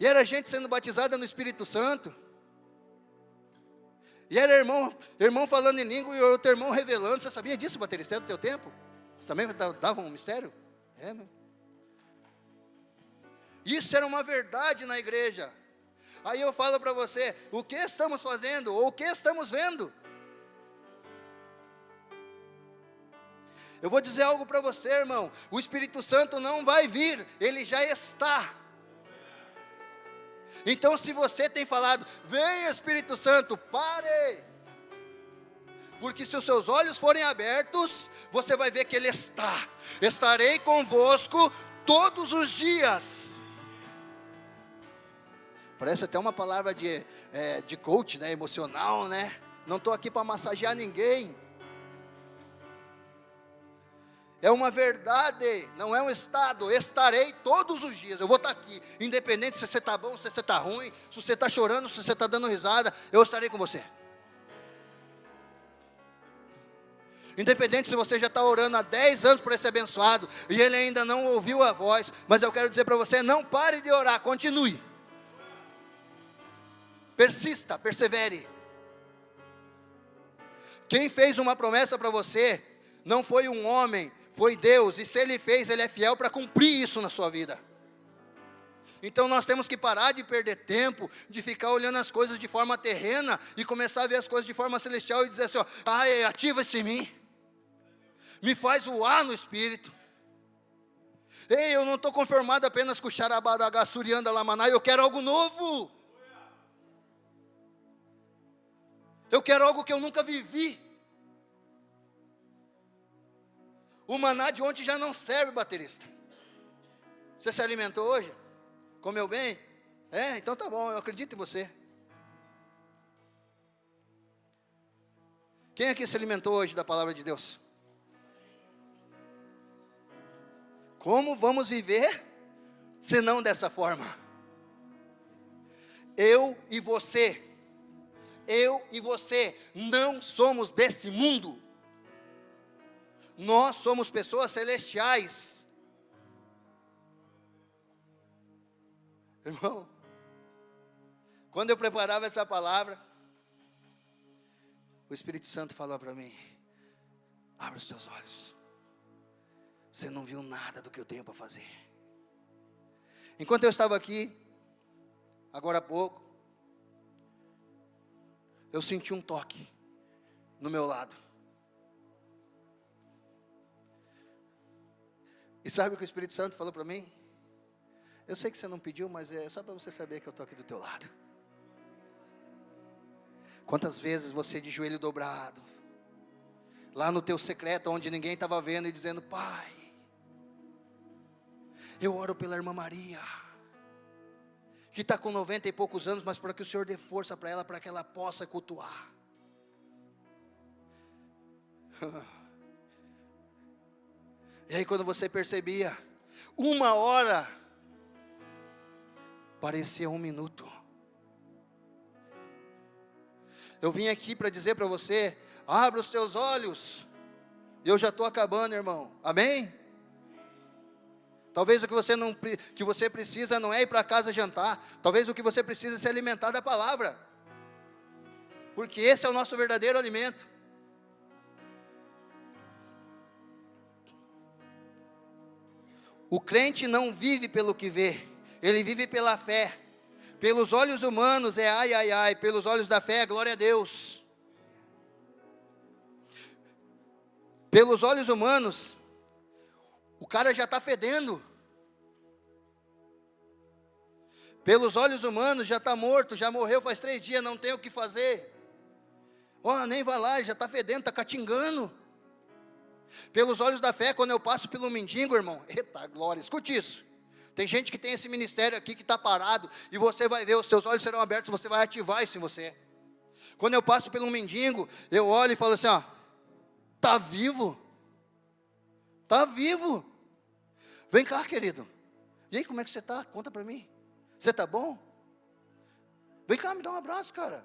E era gente sendo batizada no Espírito Santo. E era irmão falando em língua e outro irmão revelando. Você sabia disso, baterista, do teu tempo? Você também dava um mistério? É, meu. Isso era uma verdade na igreja. Aí eu falo para você, o que estamos fazendo, ou o que estamos vendo? Eu vou dizer algo para você, irmão, o Espírito Santo não vai vir, ele já está. Então se você tem falado, vem Espírito Santo, pare. Porque se os seus olhos forem abertos, você vai ver que ele está. Estarei convosco todos os dias. Parece até uma palavra de coach, né, emocional, né? Não estou aqui para massagear ninguém. É uma verdade, não é um estado. Estarei todos os dias, eu vou estar aqui. Independente se você está bom, se você está ruim, se você está chorando, se você está dando risada, eu estarei com você. Independente se você já está orando há 10 anos por esse abençoado, e ele ainda não ouviu a voz, mas eu quero dizer para você, não pare de orar, continue. Persista, persevere. Quem fez uma promessa para você, não foi um homem, foi Deus, e se Ele fez, Ele é fiel para cumprir isso na sua vida. Então nós temos que parar de perder tempo, de ficar olhando as coisas de forma terrena, e começar a ver as coisas de forma celestial, e dizer assim, ó, ativa-se em mim, me faz voar no Espírito. Ei, eu não estou conformado apenas com o Xarabadaga, Surianda, Lamaná, eu quero algo novo. Eu quero algo que eu nunca vivi. O maná de ontem já não serve, baterista. Você se alimentou hoje? Comeu bem? Então tá bom, eu acredito em você. Quem aqui se alimentou hoje da palavra de Deus? Como vamos viver, se não dessa forma? Eu e você não somos desse mundo. Nós somos pessoas celestiais. Irmão, quando eu preparava essa palavra, o Espírito Santo falou para mim, abre os teus olhos. Você não viu nada do que eu tenho para fazer. Enquanto eu estava aqui, agora há pouco, eu senti um toque no meu lado. E sabe o que o Espírito Santo falou para mim? Eu sei que você não pediu, mas é só para você saber que eu estou aqui do teu lado. Quantas vezes você de joelho dobrado, lá no teu secreto, onde ninguém estava vendo, e dizendo, Pai, Eu oro pela irmã Maria, que está com 90 e poucos anos, mas para que o Senhor dê força para ela, para que ela possa cultuar. E aí quando você percebia, 1 hora parecia 1 minuto. Eu vim aqui para dizer para você, abra os teus olhos. Eu já estou acabando, irmão, amém? Talvez o que você precisa não é ir para casa jantar, talvez o que você precisa é se alimentar da palavra, porque esse é o nosso verdadeiro alimento. O crente não vive pelo que vê, ele vive pela fé. Pelos olhos humanos é ai, ai, ai, pelos olhos da fé é glória a Deus. Pelos olhos humanos, o cara já está fedendo. Pelos olhos humanos já está morto, já morreu faz 3 dias, não tem o que fazer. Nem vai lá, já está fedendo, está catingando. Pelos olhos da fé, quando eu passo pelo mendigo, irmão, eita glória, escute isso. Tem gente que tem esse ministério aqui que está parado, e você vai ver, os seus olhos serão abertos, você vai ativar isso em você. Quando eu passo pelo mendigo, eu olho e falo assim, está vivo? Está vivo? Vem cá, querido. E aí, como é que você está? Conta para mim. Você está bom? Vem cá, me dá um abraço, cara.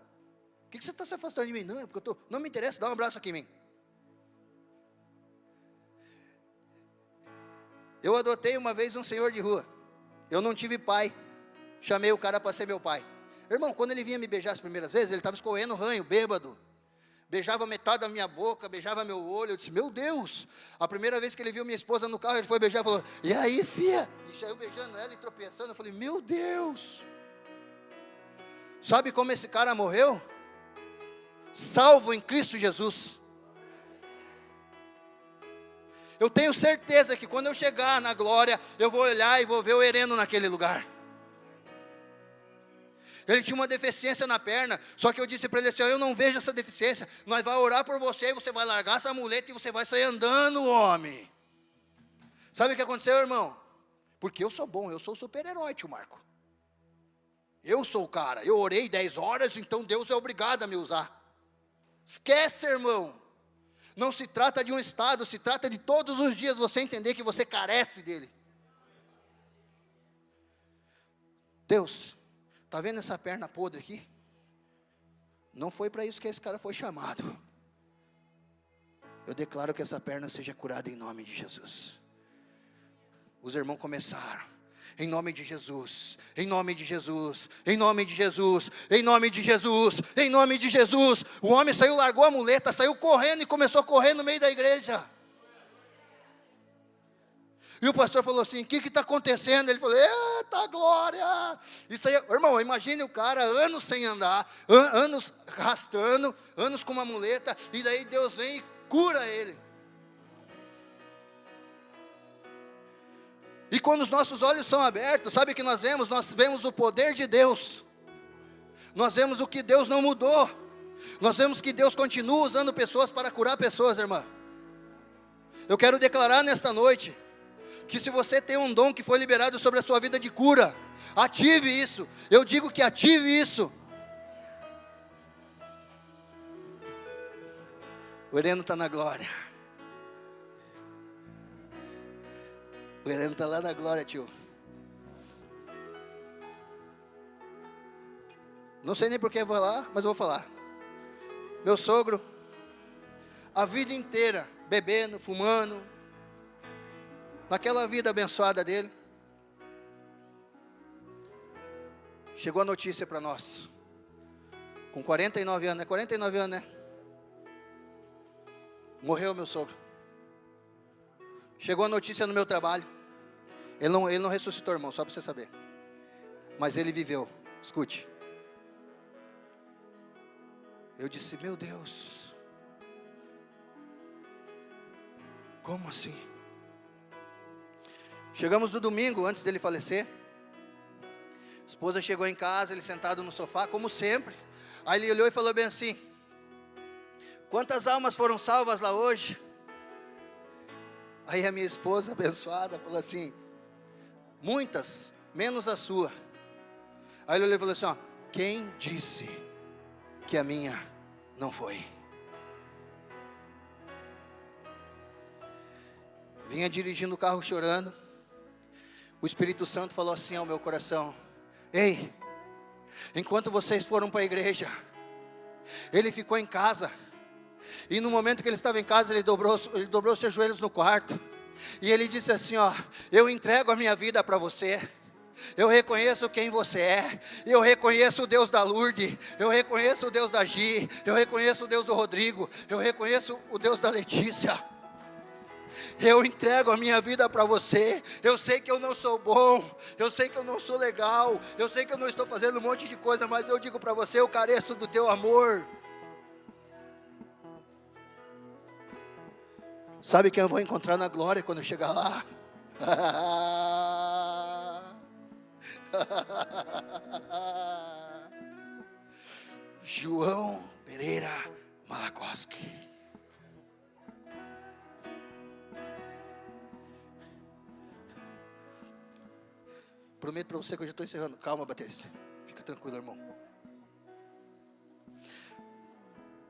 Por que você está se afastando de mim? Não, porque não me interessa, dá um abraço aqui em mim. Eu adotei uma vez um senhor de rua. Eu não tive pai. Chamei o cara para ser meu pai. Irmão, quando ele vinha me beijar as primeiras vezes, ele estava escorrendo ranho, bêbado. Beijava metade da minha boca, beijava meu olho. Eu disse, meu Deus. A primeira vez que ele viu minha esposa no carro, ele foi beijar e falou, e aí, fia? E saiu beijando ela e tropeçando. Eu falei, meu Deus. Sabe como esse cara morreu? Salvo em Cristo Jesus. Eu tenho certeza que quando eu chegar na glória, eu vou olhar e vou ver o Hereno naquele lugar. Ele tinha uma deficiência na perna, só que eu disse para ele assim, eu não vejo essa deficiência, nós vamos orar por você, e você vai largar essa muleta e você vai sair andando, homem. Sabe o que aconteceu, irmão? Porque eu sou bom, eu sou o super-herói, tio Marco. Eu sou o cara, eu orei 10 horas, então Deus é obrigado a me usar. Esquece, irmão. Não se trata de um estado, se trata de todos os dias você entender que você carece dele. Deus, está vendo essa perna podre aqui? Não foi para isso que esse cara foi chamado. Eu declaro que essa perna seja curada em nome de Jesus. Os irmãos começaram. Em nome de Jesus, em nome de Jesus, em nome de Jesus, em nome de Jesus, em nome de Jesus. O homem saiu, largou a muleta, saiu correndo e começou a correr no meio da igreja. E o pastor falou assim, o que está acontecendo? Ele falou, eita glória. Isso aí, irmão, imagine o cara anos sem andar, anos arrastando, anos com uma muleta, e daí Deus vem e cura ele. E quando os nossos olhos são abertos, sabe o que nós vemos? Nós vemos o poder de Deus. Nós vemos o que Deus não mudou. Nós vemos que Deus continua usando pessoas para curar pessoas, irmã. Eu quero declarar nesta noite, que se você tem um dom que foi liberado sobre a sua vida de cura, ative isso. Eu digo que ative isso. O Hereno está na glória. O Hereno está lá na glória, tio. Não sei nem por que vou lá, mas vou falar. Meu sogro, a vida inteira, bebendo, fumando, naquela vida abençoada dele, chegou a notícia para nós, com 49 anos, 49 anos, né? Morreu meu sogro. Chegou a notícia no meu trabalho. Ele não ressuscitou, irmão, só para você saber. Mas ele viveu. Escute. Eu disse, meu Deus. Como assim? Chegamos no domingo, antes dele falecer. A esposa chegou em casa, ele sentado no sofá, como sempre. Aí ele olhou e falou bem assim, quantas almas foram salvas lá hoje? Aí a minha esposa abençoada falou assim, muitas, menos a sua. Aí ele olhou e falou assim, ó, quem disse que a minha não foi? Vinha dirigindo o carro chorando. O Espírito Santo falou assim ao meu coração, ei, enquanto vocês foram para a igreja, ele ficou em casa. E no momento que ele estava em casa, ele dobrou seus joelhos no quarto. E ele disse assim, ó, eu entrego a minha vida para você. Eu reconheço quem você é. Eu reconheço o Deus da Lourdes. Eu reconheço o Deus da Gi. Eu reconheço o Deus do Rodrigo. Eu reconheço o Deus da Letícia. Eu entrego a minha vida para você. Eu sei que eu não sou bom. Eu sei que eu não sou legal. Eu sei que eu não estou fazendo um monte de coisa. Mas eu digo para você, eu careço do teu amor. Sabe quem eu vou encontrar na glória quando eu chegar lá? João Pereira Malakoski. Prometo para você que eu já estou encerrando. Calma, baterista. Fica tranquilo, irmão.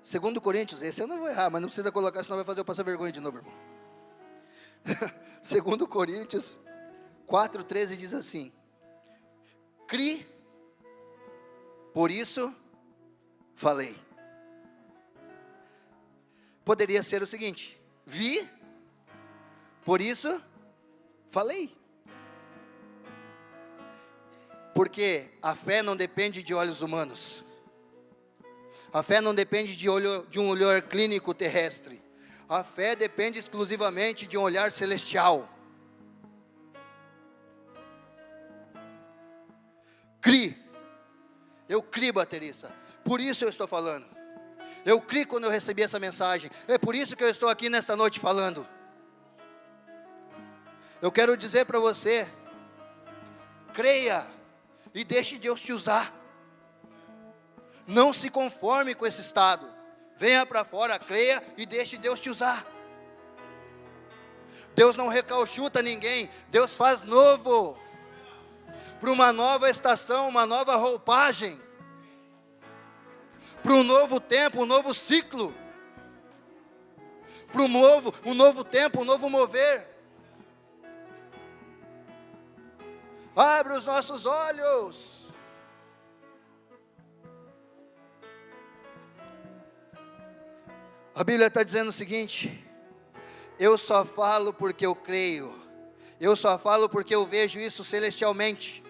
2 Coríntios, esse eu não vou errar, mas não precisa colocar, senão vai fazer eu passar vergonha de novo, irmão. 2 Coríntios 4,13 diz assim: cri, por isso falei. Poderia ser o seguinte: vi, por isso falei. Porque a fé não depende de olhos humanos. A fé não depende de um olhar clínico terrestre. A fé depende exclusivamente de um olhar celestial. Cri. Eu cri, baterista. Por isso eu estou falando. Eu cri quando eu recebi essa mensagem. É por isso que eu estou aqui nesta noite falando. Eu quero dizer para você: creia e deixe Deus te usar. Não se conforme com esse estado. Venha para fora, creia e deixe Deus te usar. Deus não recalchuta ninguém. Deus faz novo. Para uma nova estação, uma nova roupagem. Para um novo tempo, um novo ciclo. Para um novo tempo, um novo mover. Abre os nossos olhos. A Bíblia está dizendo o seguinte: eu só falo porque eu creio. Eu só falo porque eu vejo isso celestialmente.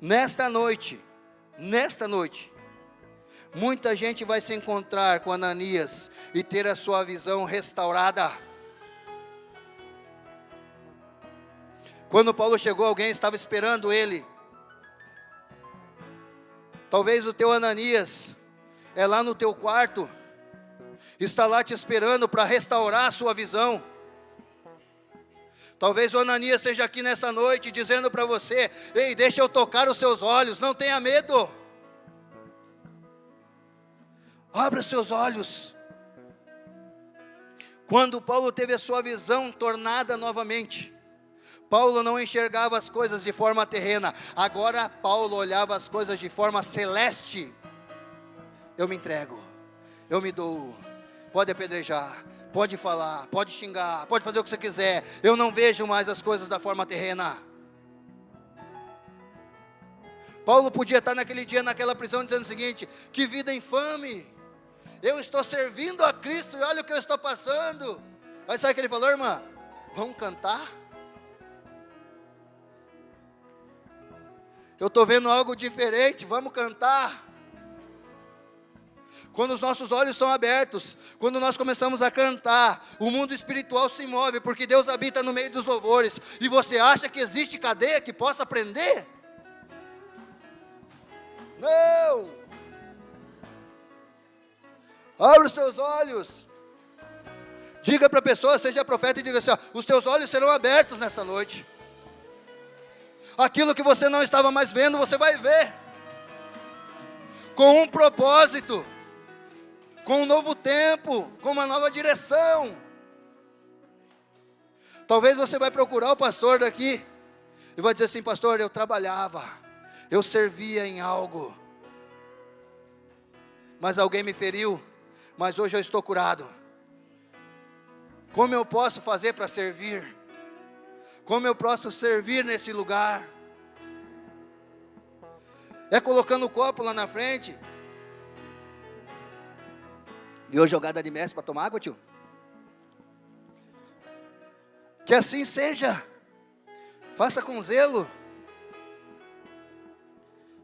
Nesta noite, muita gente vai se encontrar com Ananias e ter a sua visão restaurada. Quando Paulo chegou, alguém estava esperando ele. Talvez o teu Ananias é lá no teu quarto, está lá te esperando para restaurar a sua visão. Talvez o Ananias seja aqui nessa noite dizendo para você: ei, deixa eu tocar os seus olhos, não tenha medo. Abra os seus olhos. Quando Paulo teve a sua visão tornada novamente, Paulo não enxergava as coisas de forma terrena. Agora Paulo olhava as coisas de forma celeste. Eu me entrego, eu me dou. Pode apedrejar, pode falar, pode xingar, pode fazer o que você quiser. Eu não vejo mais as coisas da forma terrena. Paulo podia estar naquele dia naquela prisão dizendo o seguinte: que vida infame. Eu estou servindo a Cristo e olha o que eu estou passando. Aí sabe o que ele falou, irmã? Vamos cantar? Eu estou vendo algo diferente, vamos cantar. Quando os nossos olhos são abertos, quando nós começamos a cantar, o mundo espiritual se move, porque Deus habita no meio dos louvores. E você acha que existe cadeia que possa prender? Não! Abra os seus olhos. Diga para a pessoa, seja profeta, e diga assim: ó, os teus olhos serão abertos nessa noite. Aquilo que você não estava mais vendo, você vai ver. Com um propósito, com um novo tempo, com uma nova direção. Talvez você vai procurar o pastor daqui E vai dizer assim: pastor, eu trabalhava, eu servia em algo, mas alguém me feriu, mas hoje eu estou curado. Como eu posso fazer para servir? Como eu posso servir nesse lugar? É colocando o copo lá na frente. Viu a jogada de mestre para tomar água, tio? Que assim seja. Faça com zelo.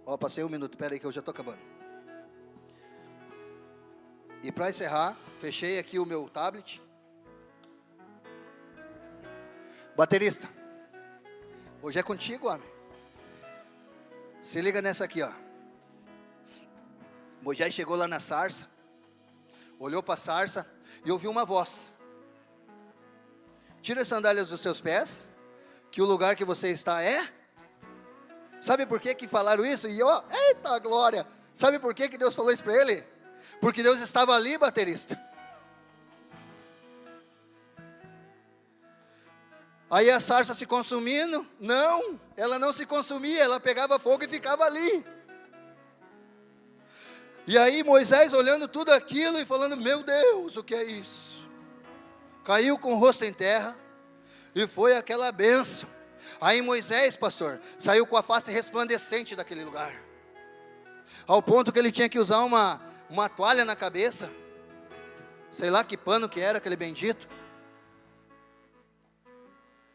Ó, passei 1 minuto, espera aí que eu já estou acabando. E para encerrar, fechei aqui o meu tablet. Baterista, hoje é contigo, homem. Se liga nessa aqui, ó. Moisés chegou lá na sarça, olhou para a sarça e ouviu uma voz: tira as sandálias dos seus pés, que o lugar que você está é. Sabe por que falaram isso? E ó, eita glória! Sabe por que Deus falou isso para ele? Porque Deus estava ali, baterista. Aí a sarça se consumindo? Não, ela não se consumia, ela pegava fogo e ficava ali. E aí Moisés olhando tudo aquilo e falando: meu Deus, o que é isso? Caiu com o rosto em terra e foi aquela bênção. Aí Moisés, pastor, saiu com a face resplandecente daquele lugar, ao ponto que ele tinha que usar uma toalha na cabeça, sei lá que pano que era aquele bendito,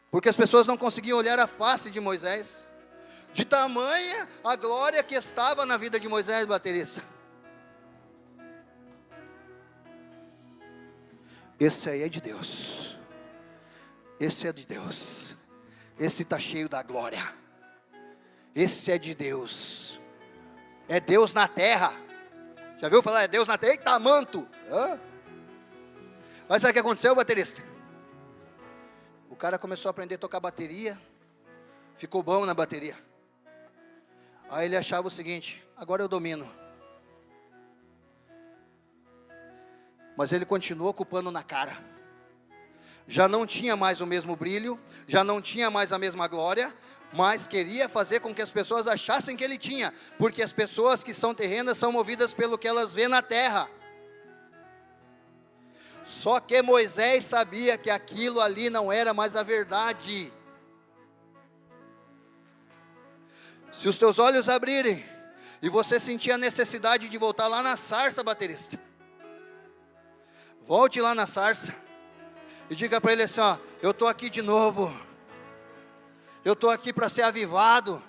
porque as pessoas não conseguiam olhar a face de Moisés, de tamanha a glória que estava na vida de Moisés, baterista. Esse aí é de Deus, esse é de Deus, esse está cheio da glória, esse é de Deus, é Deus na terra. Já viu falar, é Deus na terra? Eita, manto! Mas sabe o que aconteceu, baterista? O cara começou a aprender a tocar bateria, ficou bom na bateria. Aí ele achava o seguinte: agora eu domino. Mas ele continuou ocupando na cara. Já não tinha mais o mesmo brilho, já não tinha mais a mesma glória, mas queria fazer com que as pessoas achassem que ele tinha, porque as pessoas que são terrenas são movidas pelo que elas vêem na terra. Só que Moisés sabia que aquilo ali não era mais a verdade. Se os teus olhos abrirem e você sentir a necessidade de voltar lá na sarça, baterista, volte lá na sarça e diga para ele assim: ó, eu estou aqui de novo, eu estou aqui para ser avivado,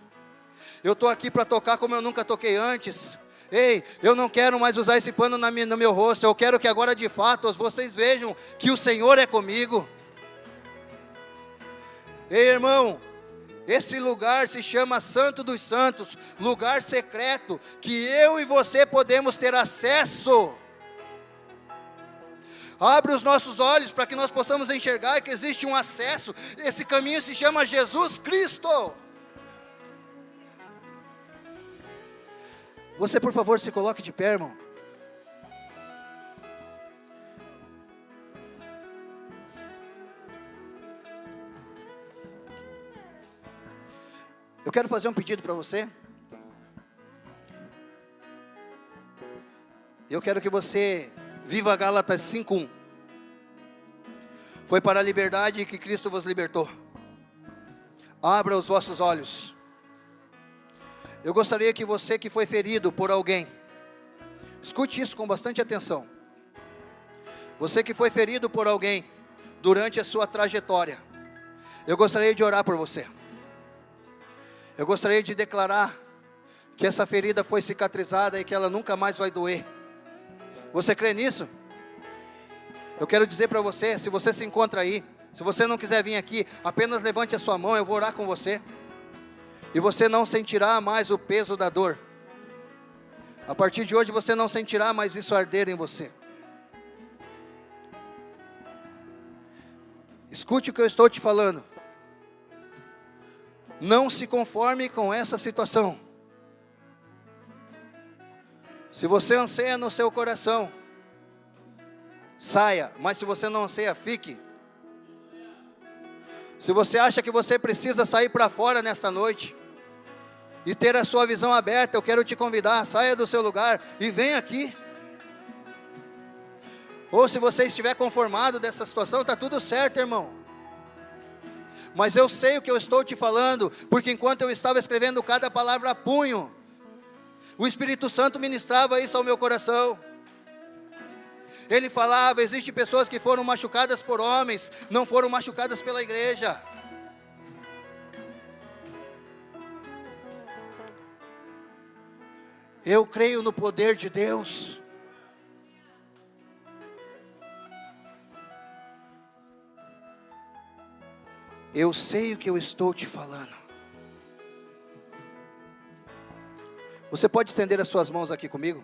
eu estou aqui para tocar como eu nunca toquei antes. Ei, eu não quero mais usar esse pano no meu rosto, eu quero que agora de fato vocês vejam que o Senhor é comigo. Ei, irmão, esse lugar se chama Santo dos Santos, lugar secreto, que eu e você podemos ter acesso. Abre os nossos olhos para que nós possamos enxergar que existe um acesso. Esse caminho se chama Jesus Cristo. Você, por favor, se coloque de pé, irmão. Eu quero fazer um pedido para você. Eu quero que você viva Gálatas 5:1. Foi para a liberdade que Cristo vos libertou. Abra os vossos olhos. Eu gostaria que você que foi ferido por alguém, escute isso com bastante atenção. Você que foi ferido por alguém durante a sua trajetória, eu gostaria de orar por você. Eu gostaria de declarar que essa ferida foi cicatrizada e que ela nunca mais vai doer. Você crê nisso? Eu quero dizer para você, se você se encontra aí, se você não quiser vir aqui, apenas levante a sua mão, eu vou orar com você. E você não sentirá mais o peso da dor. A partir de hoje você não sentirá mais isso arder em você. Escute o que eu estou te falando. Não se conforme com essa situação. Se você anseia no seu coração, saia. Mas se você não anseia, fique. Se você acha que você precisa sair para fora nessa noite e ter a sua visão aberta, eu quero te convidar, saia do seu lugar e venha aqui. Ou se você estiver conformado dessa situação, está tudo certo, irmão. Mas eu sei o que eu estou te falando, porque enquanto eu estava escrevendo cada palavra a punho, o Espírito Santo ministrava isso ao meu coração. Ele falava, existem pessoas que foram machucadas por homens, não foram machucadas pela igreja. Eu creio no poder de Deus. Eu sei o que eu estou te falando. Você pode estender as suas mãos aqui comigo?